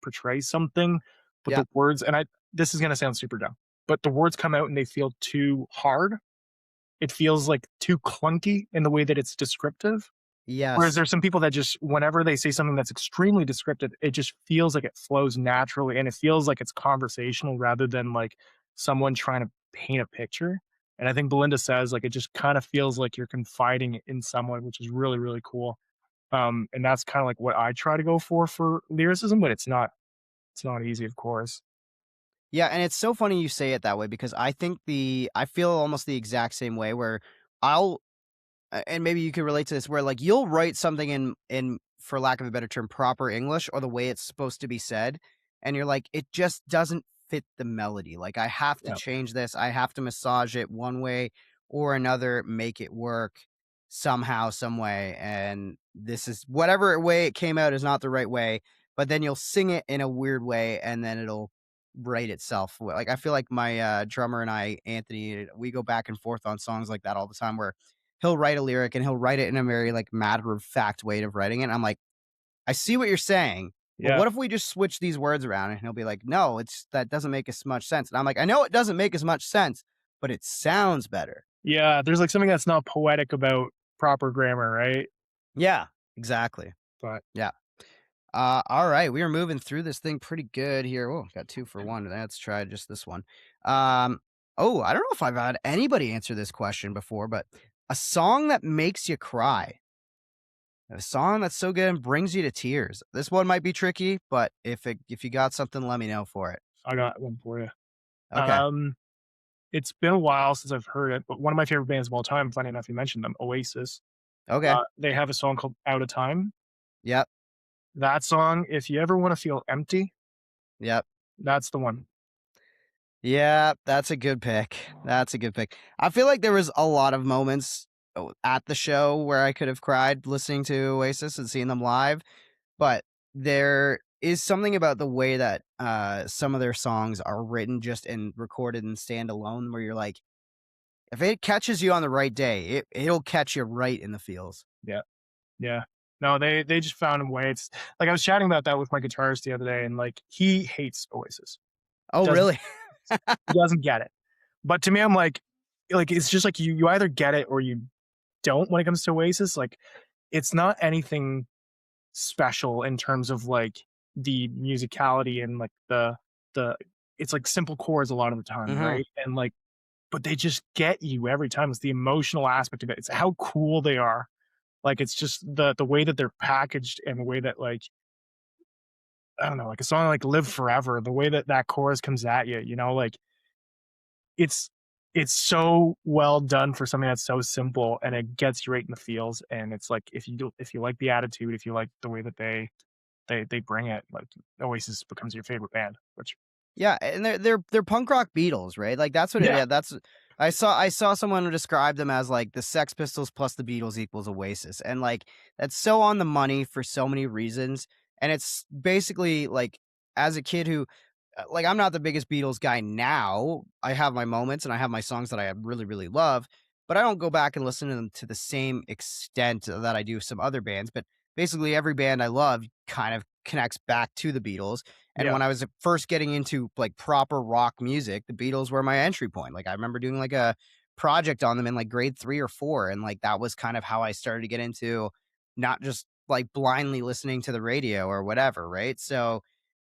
portray something, but Yeah. the words, and I this is gonna sound super dumb, but the words come out and they feel too hard. It feels like too clunky in the way that it's descriptive. Whereas Yes. there's some people that just whenever they say something that's extremely descriptive, it just feels like it flows naturally and it feels like it's conversational rather than like someone trying to paint a picture. And I think Belinda Says like it just kind of feels like you're confiding in someone, which is really, really cool. And that's kind of like what I try to go for lyricism, but it's not easy, of course. Yeah, and it's so funny you say it that way because I feel almost the exact same way where I'll and maybe you could relate to this where like you'll write something in for lack of a better term proper English or the way it's supposed to be said and you're like it just doesn't fit the melody. Like I have to Yeah. change this. I have to massage it one way or another, make it work somehow some way and this is whatever way it came out is not the right way, but then you'll sing it in a weird way and then it'll write itself. Like I feel like my drummer and I, Anthony, we go back and forth on songs like that all the time where he'll write a lyric and he'll write it in a very like matter of fact way of writing it. And I'm like, I see what you're saying, but Yeah. what if we just switch these words around? And he'll be like, no, that doesn't make as much sense. And I'm like, I know it doesn't make as much sense, but it sounds better. Yeah. There's like something that's not poetic about proper grammar, right? Yeah, exactly. But Yeah. All right, we are moving through this thing pretty good here. Oh, got 2 for 1. Let's try just this one. Um, I don't know if I've had anybody answer this question before, but a song that makes you cry. A song that's so good and brings you to tears. This one might be tricky, but if you got something, let me know for it. I got one for you. Okay. Um, it's been a while since I've heard it, but one of my favorite bands of all time, funny enough, you mentioned them, Oasis. Okay. They have a song called Out of Time. Yep. That song, if you ever want to feel empty, Yep. that's the one. Yeah, that's a good pick. That's a good pick. I feel like there was a lot of moments at the show where I could have cried listening to Oasis and seeing them live, but there is something about the way that some of their songs are written just and recorded and stand alone where you're like, if it catches you on the right day, it'll catch you right in the feels. Yeah. Yeah. No, they just found a way. It's like I was chatting about that with my guitarist the other day, and like he hates Oasis. Oh, Doesn't really? he doesn't get it. But to me, I'm like it's just like you either get it or you don't when it comes to Oasis. Like it's not anything special in terms of like the musicality and like the it's like simple chords a lot of the time, Hmm. right? And like but they just get you every time. It's the emotional aspect of it. It's how cool they are. Like it's just the way that they're packaged and the way that like I don't know, like a song like "Live Forever," the way that that chorus comes at you, you know, like it's it's so well done for something that's so simple, and it gets you right in the feels. And it's like if you like the attitude, if you like the way that they bring it, like Oasis becomes your favorite band. Which Yeah, and they're punk rock Beatles, right? Like that's what it, yeah, yeah, that's I saw someone describe them as like the Sex Pistols plus the Beatles equals Oasis. And like that's so on the money for so many reasons. And it's basically like as a kid who like I'm not the biggest Beatles guy now. I have my moments and I have my songs that I really really love, but I don't go back and listen to them to the same extent that I do some other bands. But basically every band I love kind of connects back to the Beatles. And yeah, when I was first getting into like proper rock music, the Beatles were my entry point. Like I remember doing like a project on them in like grade 3 or 4. And like that was kind of how I started to get into not just like blindly listening to the radio or whatever. Right. So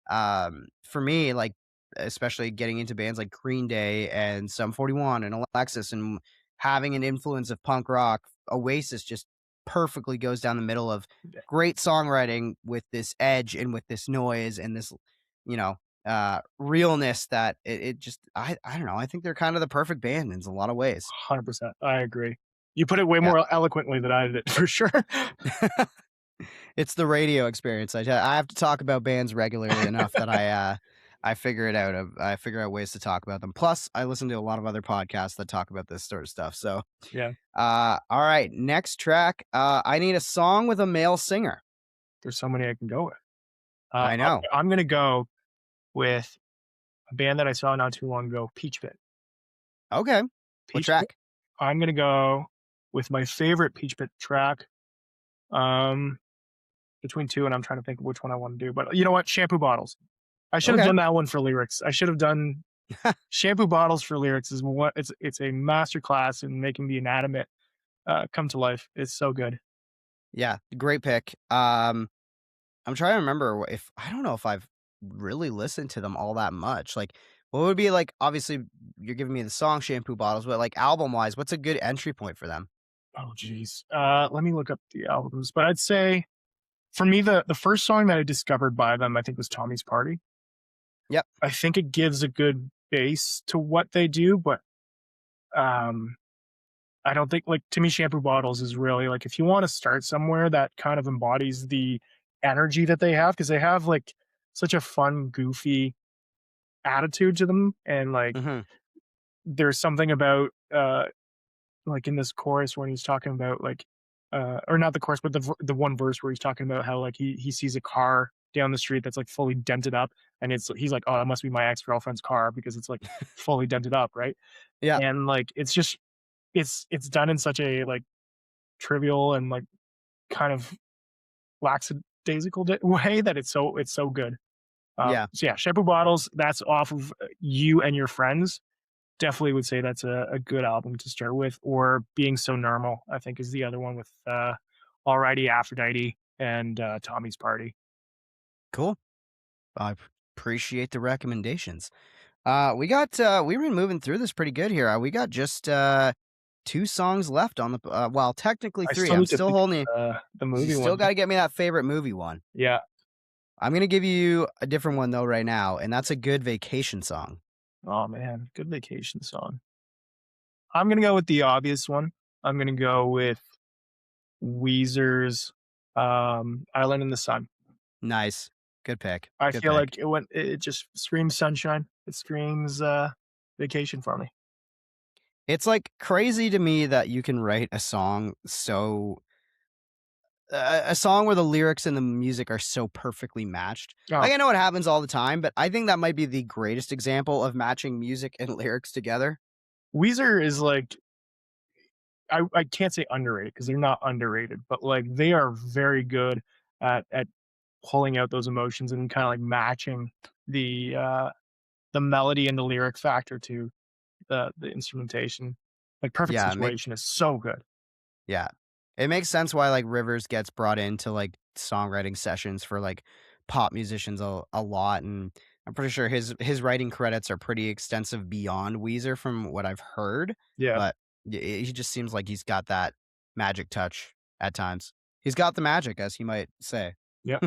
for me, like especially getting into bands like Green Day and Sum 41 and Alexis and having an influence of punk rock, Oasis just perfectly goes down the middle of yeah, great songwriting with this edge and with this noise and this you know, realness that it just I don't know. I think they're kind of the perfect band in a lot of ways. 100%. I agree. You put it way Yeah. more eloquently than I did for sure. It's the radio experience. I have to talk about bands regularly enough that I figure it out. I figure out ways to talk about them. Plus, I listen to a lot of other podcasts that talk about this sort of stuff. So, Yeah, all right, next track. I need a song with a male singer. there's so many I can go with. I know. I'm gonna go with a band that I saw not too long ago, Peach Pit. Okay. What Peach Pit. track? I'm gonna go with my favorite Peach Pit track. Um, between two, and I'm trying to think of which one I want to do. But you know what? Shampoo bottles. I should have Okay. done that one for lyrics. I should have done shampoo bottles for lyrics. Is what it's a master class in making the inanimate come to life. It's so good. Yeah, great pick. I'm trying to remember if I don't know if I've really listened to them all that much. Like, what would be like? Obviously, you're giving me the song "Shampoo Bottles," but like album wise, what's a good entry point for them? Oh geez. Let me look up the albums. But I'd say for me, the first song that I discovered by them, I think, was Tommy's Party. Yep. I think it gives a good base to what they do, but um, I don't think like to me, Shampoo Bottles is really like if you want to start somewhere that kind of embodies the energy that they have, because they have like such a fun, goofy attitude to them, and like Hmm. there's something about like in this chorus when he's talking about like or not the chorus, but the one verse where he's talking about how like he sees a car down the street that's like fully dented up, and he's like, oh, that must be my ex-girlfriend's car because it's like fully dented up, right? Yeah. And like it's just it's done in such a like trivial and like kind of lackadaisical way that it's so good. Yeah. So yeah, shampoo bottles. That's off of You and Your Friends. Definitely would say that's a good album to start with. Or Being So Normal, I think, is the other one with Alrighty, Aphrodite, and Tommy's Party. Cool. I appreciate the recommendations. We've been moving through this pretty good here. We got just two songs left on the well, technically I three. still I'm need to still think holding you. of the You movie still one. got to get me that favorite movie one. Yeah. I'm gonna give you a different one though right now, and that's a good vacation song. Oh man, good vacation song. I'm gonna go with the obvious one. I'm gonna go with Weezer's Island in the Sun. Nice. Good pick. I Good feel pick. like it just screams sunshine. It screams vacation for me. It's like crazy to me that you can write a song a song where the lyrics and the music are so perfectly matched. Oh, Like I know it happens all the time, but I think that might be the greatest example of matching music and lyrics together. Weezer is like, I can't say underrated because they're not underrated, but like they are very good at pulling out those emotions and kind of like matching the melody and the lyric factor to the instrumentation. Like Perfect Yeah, Situation is so good. yeah. It makes sense why like Rivers gets brought into like songwriting sessions for like pop musicians a lot, and I'm pretty sure his writing credits are pretty extensive beyond Weezer from what I've heard. Yeah. But he just seems like he's got that magic touch at times. He's got the magic, as he might say. Yeah.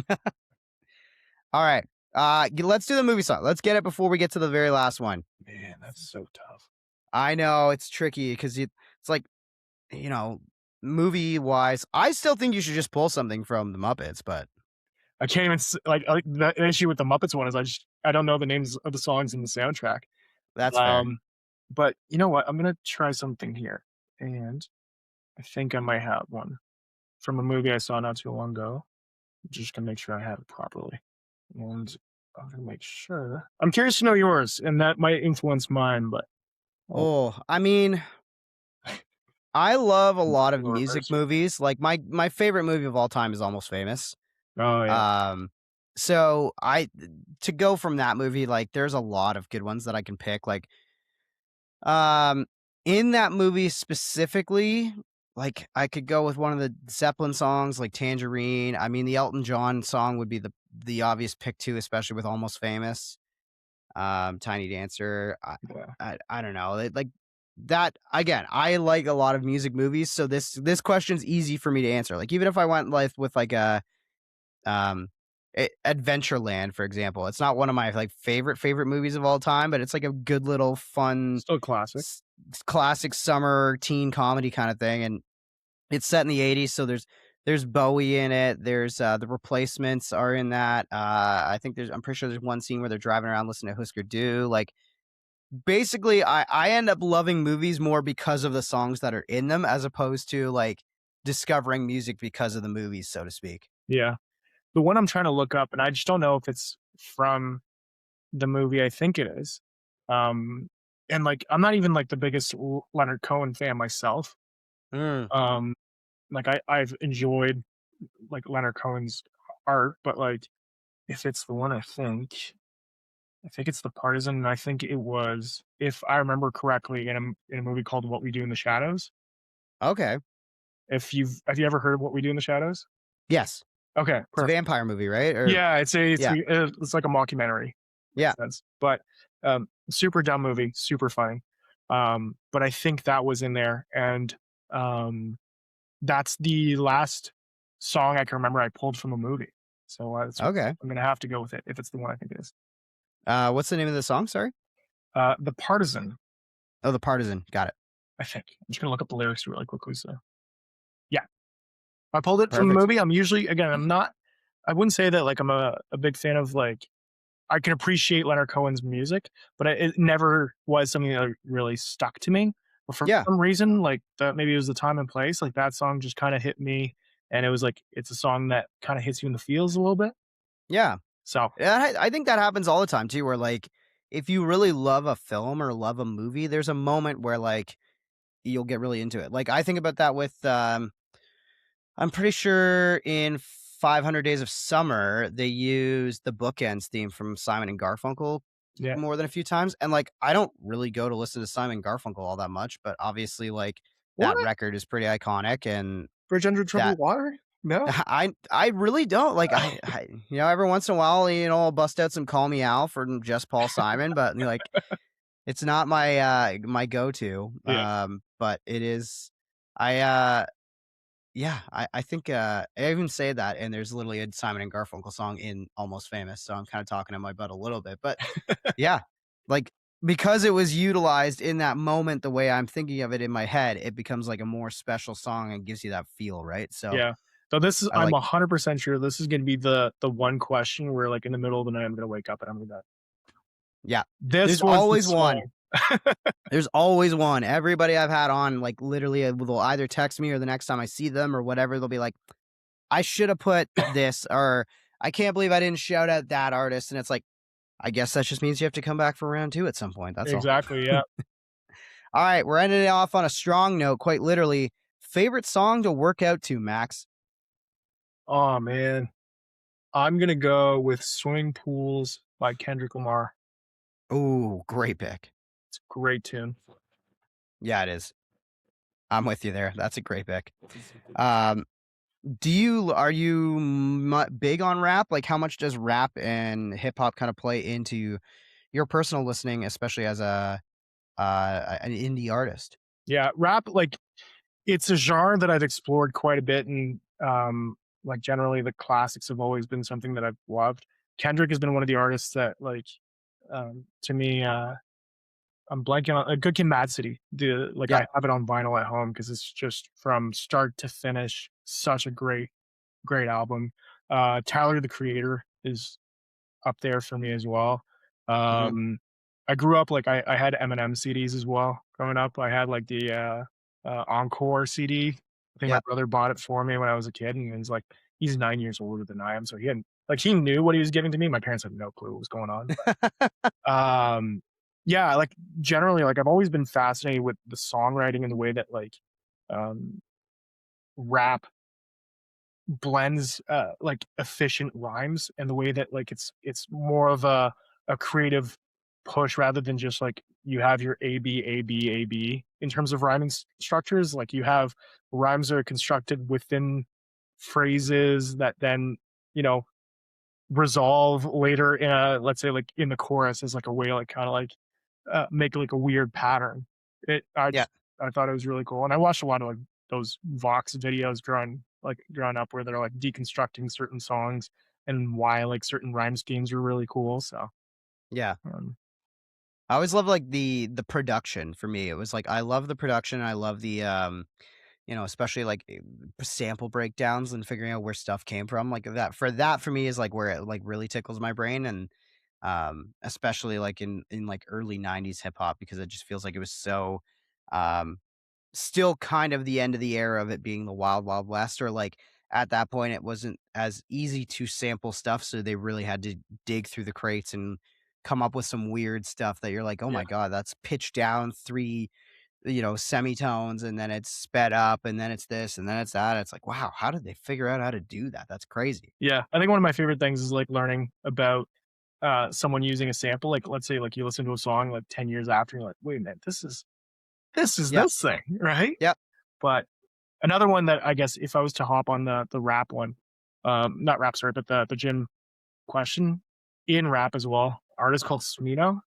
All right, let's do the movie song. Let's get it before we get to the very last one. Man, that's so tough. I know it's tricky because it's like, you know, movie wise, I still think you should just pull something from the Muppets, but I can't even like the issue with the Muppets one is I don't know the names of the songs in the soundtrack. that's fair. But you know what? I'm gonna try something here, and I think I might have one from a movie I saw not too long ago. I'm just gonna make sure I have it properly, and I'm gonna make sure. I'm curious to know yours, and that might influence mine. But Oh, I mean, I love a lot of we'll music reverse it. movies. Like my favorite movie of all time is Almost Famous. Oh yeah, So to go from that movie, like there's a lot of good ones that I can pick. Like, um, in that movie specifically, like I could go with one of the Zeppelin songs, like Tangerine. I mean, the Elton John song would be the obvious pick too, especially with Almost Famous. Tiny Dancer. yeah. I don't know. Like that again. I like a lot of music movies, so this question's easy for me to answer. Like even if I went with like a um Adventureland, for example, it's not one of my like favorite movies of all time, but it's like a good little fun Still classic. classic summer teen comedy kind of thing, and it's set in the 80s, so there's Bowie in it. There's the Replacements are in that. I think I'm pretty sure there's one scene where they're driving around listening to Husker Du. Like basically, I end up loving movies more because of the songs that are in them, as opposed to like discovering music because of the movies, so to speak. Yeah. The one I'm trying to look up, and I just don't know if it's from the movie. I think it is. And like I'm not even like the biggest Leonard Cohen fan myself. Mm, Um, like I've enjoyed like Leonard Cohen's art, but like if it's the one I think it's The Partisan, and I think it was, if I remember correctly, in a movie called What We Do in the Shadows. okay. Have you ever heard of What We Do in the Shadows? Yes, Okay, it's a perfect. vampire movie, right? Or Yeah, yeah, it's like a mockumentary. yeah. Makes sense. But super dumb movie, super funny. But I think that was in there, and um, that's the last song I can remember I pulled from a movie. So Okay. I'm gonna have to go with it if it's the one I think it is. What's the name of the song? Sorry. The Partisan, Oh, The Partisan. Got it. I think. I'm just gonna look up the lyrics really quickly. So yeah, I pulled it from the Perfect. movie. I'm usually, again, I'm not. I wouldn't say that like I'm a big fan of like, I can appreciate Leonard Cohen's music, but it never was something that really stuck to me. But for Yeah. some reason, like that, maybe it was the time and place. Like that song just kind of hit me, and it was like it's a song that kind of hits you in the feels a little bit. Yeah. So Yeah, I think that happens all the time too, where like if you really love a film or love a movie, there's a moment where like you'll get really into it. Like I think about that with I'm pretty sure in 500 Days of Summer they used the Bookends theme from Simon and Garfunkel yeah, more than a few times, and like I don't really go to listen to Simon and Garfunkel all that much, but obviously like what? that record is pretty iconic, and Bridge Under Troubled that Water? No. I really don't like I every once in a while I'll bust out some Call Me Al for just Paul Simon, but like it's not my my go-to. Yeah. But it is I yeah, I think I even say that, and there's literally a Simon and Garfunkel song in Almost Famous, so I'm kind of talking in my butt a little bit, but yeah, like because it was utilized in that moment the way I'm thinking of it in my head, it becomes like a more special song and gives you that feel, right? So Yeah. So this is, I I'm like 100% sure this is gonna be the one question where like in the middle of the night I'm gonna wake up and I'm gonna be like, yeah. this There's was the always song. one. There's always one. Everybody I've had on, like, literally, will either text me or the next time I see them or whatever, they'll be like, "I should have put this," or "I can't believe I didn't shout out that artist." And it's like, I guess that just means you have to come back for round 2 at some point. That's all. Exactly. Yeah. All right, we're ending it off on a strong note, quite literally. Favorite song to work out to, Max? Oh man, I'm gonna go with "Swimming Pools" by Kendrick Lamar. Ooh, great pick. It's a great tune. Yeah, it is. I'm with you there. That's a great pick. Um, are you big on rap? Like, how much does rap and hip hop kind of play into your personal listening, especially as an indie artist? Yeah, rap, like, it's a genre that I've explored quite a bit, and like generally the classics have always been something that I've loved. Kendrick has been one of the artists that, like, to me, I'm blanking on Good Kid, Mad City. Like, Yeah, I have it on vinyl at home because it's just from start to finish such a great album. Tyler the Creator is up there for me as well. hmm Um, I grew up, like, I had Eminem CDs as well growing up. I had like the Encore CD. I think my yeah. brother bought it for me when I was a kid, and he's 9 years older than I am, so he knew what he was giving to me. My parents had no clue what was going on. Yeah, like, generally, like, I've always been fascinated with the songwriting and the way that, like, um, rap blends, like, efficient rhymes, and the way that, like, it's more of a creative push rather than just, like, you have your A, B, A, B, A, B in terms of rhyming structures. Like, you have rhymes that are constructed within phrases that then, you know, resolve later in let's say, like, in the chorus as, like, a way, like, kinda, like, make, like, a weird pattern. It Yeah. I thought it was really cool, and I watched a lot of, like, those Vox videos drawn up where they're, like, deconstructing certain songs and why, like, certain rhyme schemes are really cool, so, Yeah. um I always love like the production for me. It was like I love the production. I love the especially like sample breakdowns and figuring out where stuff came from. Like that for me is like where it like really tickles my brain and especially like in like early 90s hip hop because it just feels like it was so um still kind of the end of the era of it being the wild wild west or like at that point it wasn't as easy to sample stuff so they really had to dig through the crates and come up with some weird stuff that you're like oh yeah. my god that's pitched down three semitones and then it's sped up and then it's this and then it's that. It's like, wow, how did they figure out how to do that? That's crazy. Yeah, I think one of my favorite things is, like, learning about, someone using a sample. Like, let's say, like, you listen to a song, like, 10 years after, and you're like, "Wait a minute, this is Yeah. this thing," right? Yep. But another one that I guess if I was to hop on the rap one, not rap, sorry, but the gym question, in rap as well, artist called Smino.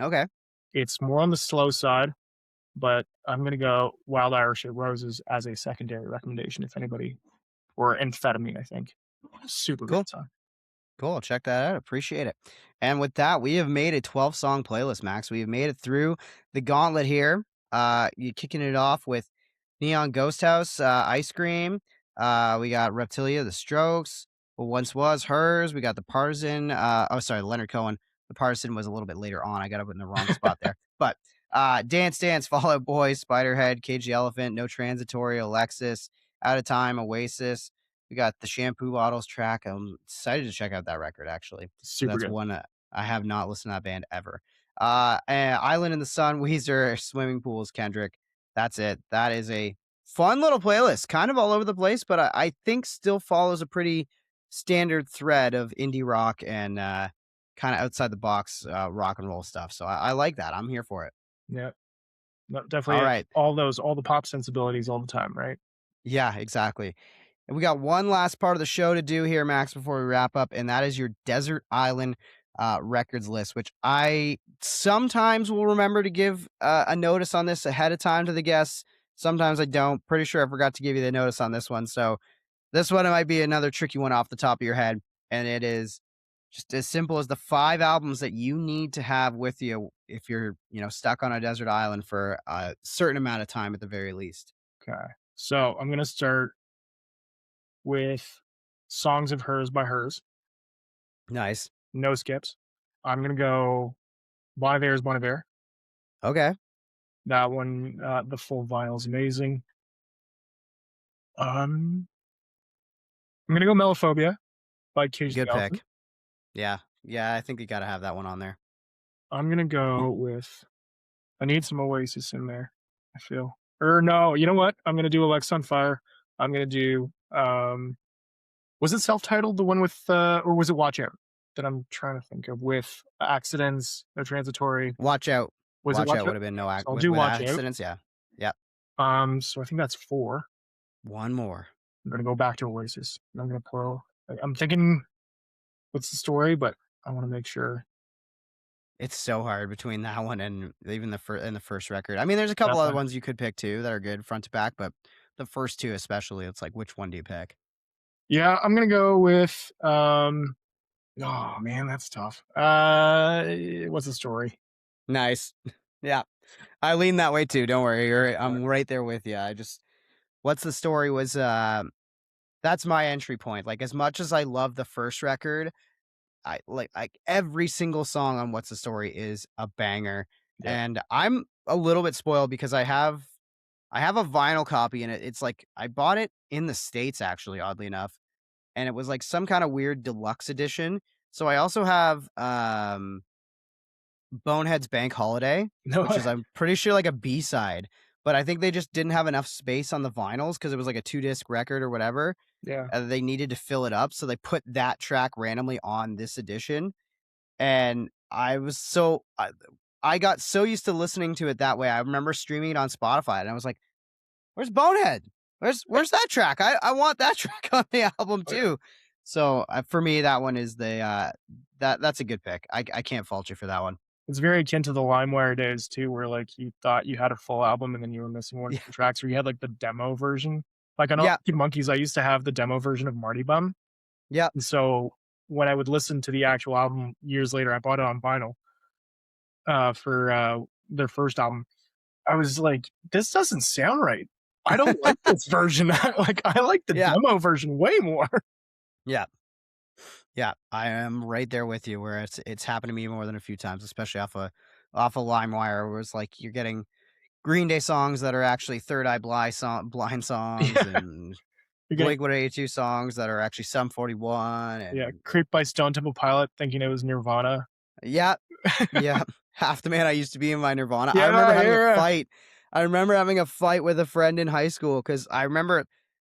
Okay. It's more on the slow side, but I'm gonna go Wild Irish Roses as a secondary recommendation if anybody, or Amphetamine, I think. Super Cool. great song. Cool. Check that out. Appreciate it. And with that, we have made a 12 song playlist, Max. We have made it through the gauntlet here. You kicking it off with Neon Ghost House, Ice Cream. We got Reptilia, The Strokes. What once was hers. We got the Partisan. Leonard Cohen. The Partisan was a little bit later on. I got up in the wrong spot there. But Dance Dance, Fall Out Boy, Spiderhead, Cage the Elephant, No Transitory, Alexis, Out of Time, Oasis. We got the Shampoo Bottles track. I'm excited to check out that record actually. Super That's good. one I have not listened to that band ever. And Island in the Sun, Weezer, Swimming Pools, Kendrick. That's it. That is a fun little playlist, kind of all over the place, but I think still follows a pretty standard thread of indie rock and kind of outside the box rock and roll stuff. So I like that. I'm here for it. Yeah. No, All definitely right. all the pop sensibilities all the time, right? Yeah, exactly. And we got one last part of the show to do here, Max, before we wrap up, and that is your Desert Island records list, which I sometimes will remember to give a notice on this ahead of time to the guests. Sometimes I don't. Pretty sure I forgot to give you the notice on this one. So this one might be another tricky one off the top of your head. And it is just as simple as the 5 albums that you need to have with you if you're, stuck on a desert island for a certain amount of time at the very least. Okay. So I'm gonna start with Songs of Hers by Hers. Nice. No skips. I'm gonna go Bon Iver's Bon Iver. Okay. That one, the full vinyl is amazing. I'm gonna go Melophobia by Cage the Good Elephant. pick. Yeah. Yeah, I think you gotta have that one on there. I'm gonna go with. I need some Oasis in there. I feel. Or no, you know what? I'm gonna do Alexa on Fire. I'm gonna do. Was it self-titled, the one with, or was it Watch Out? That I'm trying to think of with accidents, no transitory. Watch Out. Was it Watch Watch Out Out? would have been no So I'll do with Watch Out. accidents, yeah. Yep. So I think that's 4. One more. I'm gonna go back to Oasis. I'm gonna pull. I'm thinking, what's the story? But I want to make sure. It's so hard between that one and even the first record. I mean, there's a couple other ones you could pick too that are good front to back, but the first two especially, it's like which one do you pick? Yeah, I'm gonna go with. Oh man, that's tough. What's the story? Nice. Yeah. I lean that way too. Don't worry. I'm right there with you. What's the story was that's my entry point. Like as much as I love the first record, I like every single song on What's the Story is a banger. Yeah. And I'm a little bit spoiled because I have a vinyl copy and it's like I bought it in the States actually, oddly enough. And it was like some kind of weird deluxe edition. So I also have Bonehead's Bank Holiday, No. which is I'm pretty sure like a B-side, but I think they just didn't have enough space on the vinyls because it was like a 2-disc record or whatever. Yeah. They needed to fill it up, so they put that track randomly on this edition. And I got so used to listening to it that way. I remember streaming it on Spotify, and I was like, "Where's Bonehead? Where's that track? I want that track on the album too." So for me, that one is that's a good pick. I can't fault you for that one. It's very akin to the LimeWire days too, where like you thought you had a full album and then you were missing one or two tracks, or you had like the demo version. Like on Arctic Monkeys, I used to have the demo version of Marty Bum. Yeah. And so when I would listen to the actual album years later, I bought it on vinyl for their first album. I was like, this doesn't sound right. I don't like this version. I like the demo version way more. Yeah. Yeah, I am right there with you where it's happened to me more than a few times, especially off a LimeWire, where it's like you're getting Green Day songs that are actually Third Eye Blind songs and Blink-182 songs that are actually Sum 41 and Creeped by Stone Temple Pilot thinking it was Nirvana. Yeah. Yeah. Half the Man I Used to Be in my Nirvana. Yeah, I remember having a fight. I remember having a fight with a friend in high school because I remember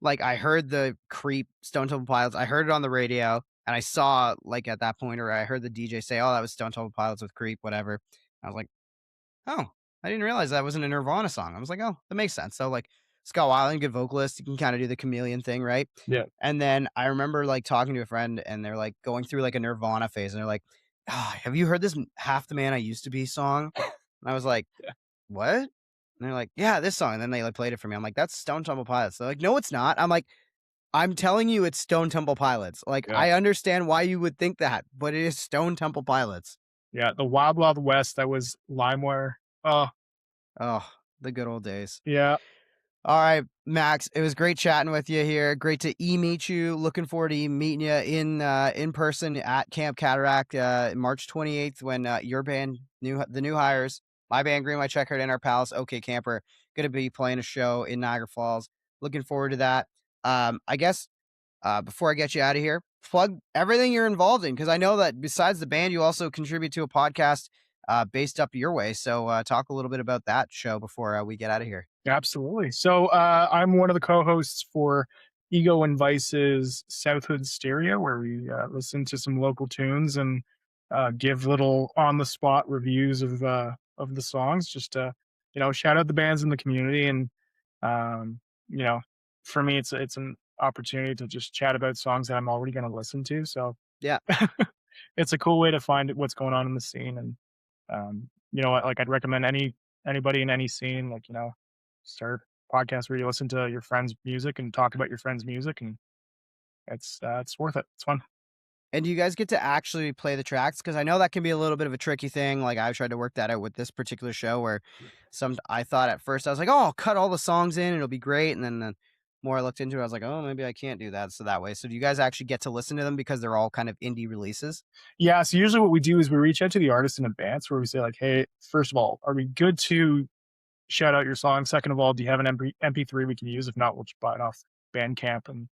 like I heard the Creep Stone Temple Pilots. I heard it on the radio. And I saw, like, at that point, or I heard the DJ say, "Oh, that was Stone Temple Pilots with Creep, whatever." I was like, "Oh, I didn't realize that wasn't a Nirvana song." I was like, "Oh, that makes sense." So, like, Scott Weiland, good vocalist. You can kind of do the chameleon thing, right? Yeah. And then I remember, like, talking to a friend, and they're, like, going through, like, a Nirvana phase. And they're like, "Oh, have you heard this Half the Man I Used to Be song?" And I was like, "What?" And they're like, "Yeah, this song." And then they, like, played it for me. I'm like, "That's Stone Temple Pilots." They're like, "No, it's not." I'm like, I'm telling you, it's Stone Temple Pilots. Like, I understand why you would think that, but it is Stone Temple Pilots. Yeah, the Wild Wild West, that was LimeWire. Oh, the good old days. Yeah. All right, Max, it was great chatting with you here. Great to meet you. Looking forward to meeting you in person at Camp Cataract March 28th when your band, the New Hires, my band, Green White Checkered, and our pals, OK Camper, going to be playing a show in Niagara Falls. Looking forward to that. I guess before I get you out of here, plug everything you're involved in, because I know that besides the band, you also contribute to a podcast based up your way. So talk a little bit about that show before we get out of here. Absolutely. So I'm one of the co-hosts for Ego and Vice's Southhood Stereo, where we listen to some local tunes and give little on-the-spot reviews of the songs, just to shout out the bands in the community. And for me, it's an opportunity to just chat about songs that I'm already going to listen to. So yeah, it's a cool way to find what's going on in the scene. And like I'd recommend anybody in any scene, start a podcast where you listen to your friends' music and talk about your friends' music, and it's worth it. It's fun. And do you guys get to actually play the tracks? Because I know that can be a little bit of a tricky thing. Like I've tried to work that out with this particular show where I thought at first I was like, oh, I'll cut all the songs in, it'll be great. And then more I looked into it, I was like, oh, maybe I can't do that. So that way. So do you guys actually get to listen to them because they're all kind of indie releases? Yeah, so usually what we do is we reach out to the artist in advance where we say like, hey, first of all, are we good to shout out your song? Second of all, do you have an MP3 we can use? If not, we'll just buy it off Bandcamp and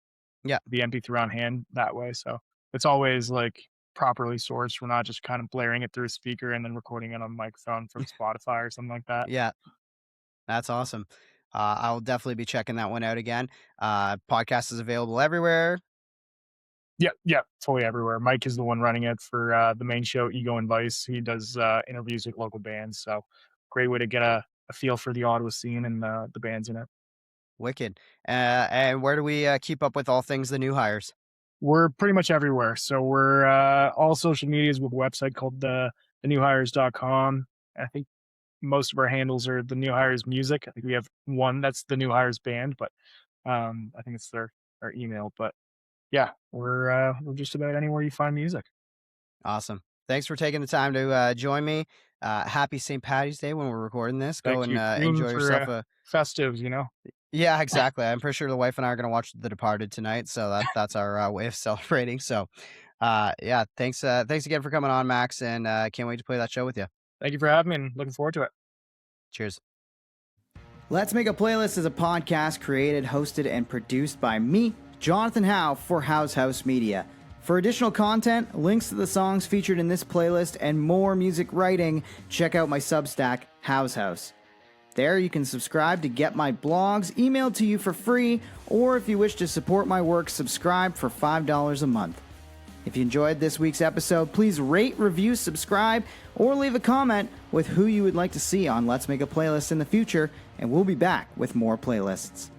Yeah. the MP3 on hand that way. So it's always like properly sourced. We're not just kind of blaring it through a speaker and then recording it on a microphone from Spotify or something like that. Yeah. That's awesome. I'll definitely be checking that one out again. Podcast is available everywhere. Yeah, fully everywhere. Mike is the one running it for the main show, Ego and Vice. He does interviews with local bands. So great way to get a feel for the Ottawa scene and the bands in it. Wicked. And where do we keep up with all things the new hires? We're pretty much everywhere. So we're all social medias with a website called thenewhires.com. I think most of our handles are the New Hires Music. I think we have one that's the New Hires Band, but I think it's our email. But yeah, we're just about anywhere you find music. Awesome. Thanks for taking the time to join me. Happy St. Patty's Day when we're recording this. Go and enjoy yourself. Festive, Yeah, exactly. I'm pretty sure the wife and I are going to watch The Departed tonight, so that's our way of celebrating. So, yeah, thanks again for coming on, Max, and can't wait to play that show with you. Thank you for having me and looking forward to it. Cheers. Let's Make a Playlist is a podcast created, hosted, and produced by me, Jonathan Howe, for House Media. For additional content, links to the songs featured in this playlist, and more music writing, check out my Substack, House. There you can subscribe to get my blogs emailed to you for free, or if you wish to support my work, subscribe for $5 a month. If you enjoyed this week's episode, please rate, review, subscribe, or leave a comment with who you would like to see on Let's Make a Playlist in the future, and we'll be back with more playlists.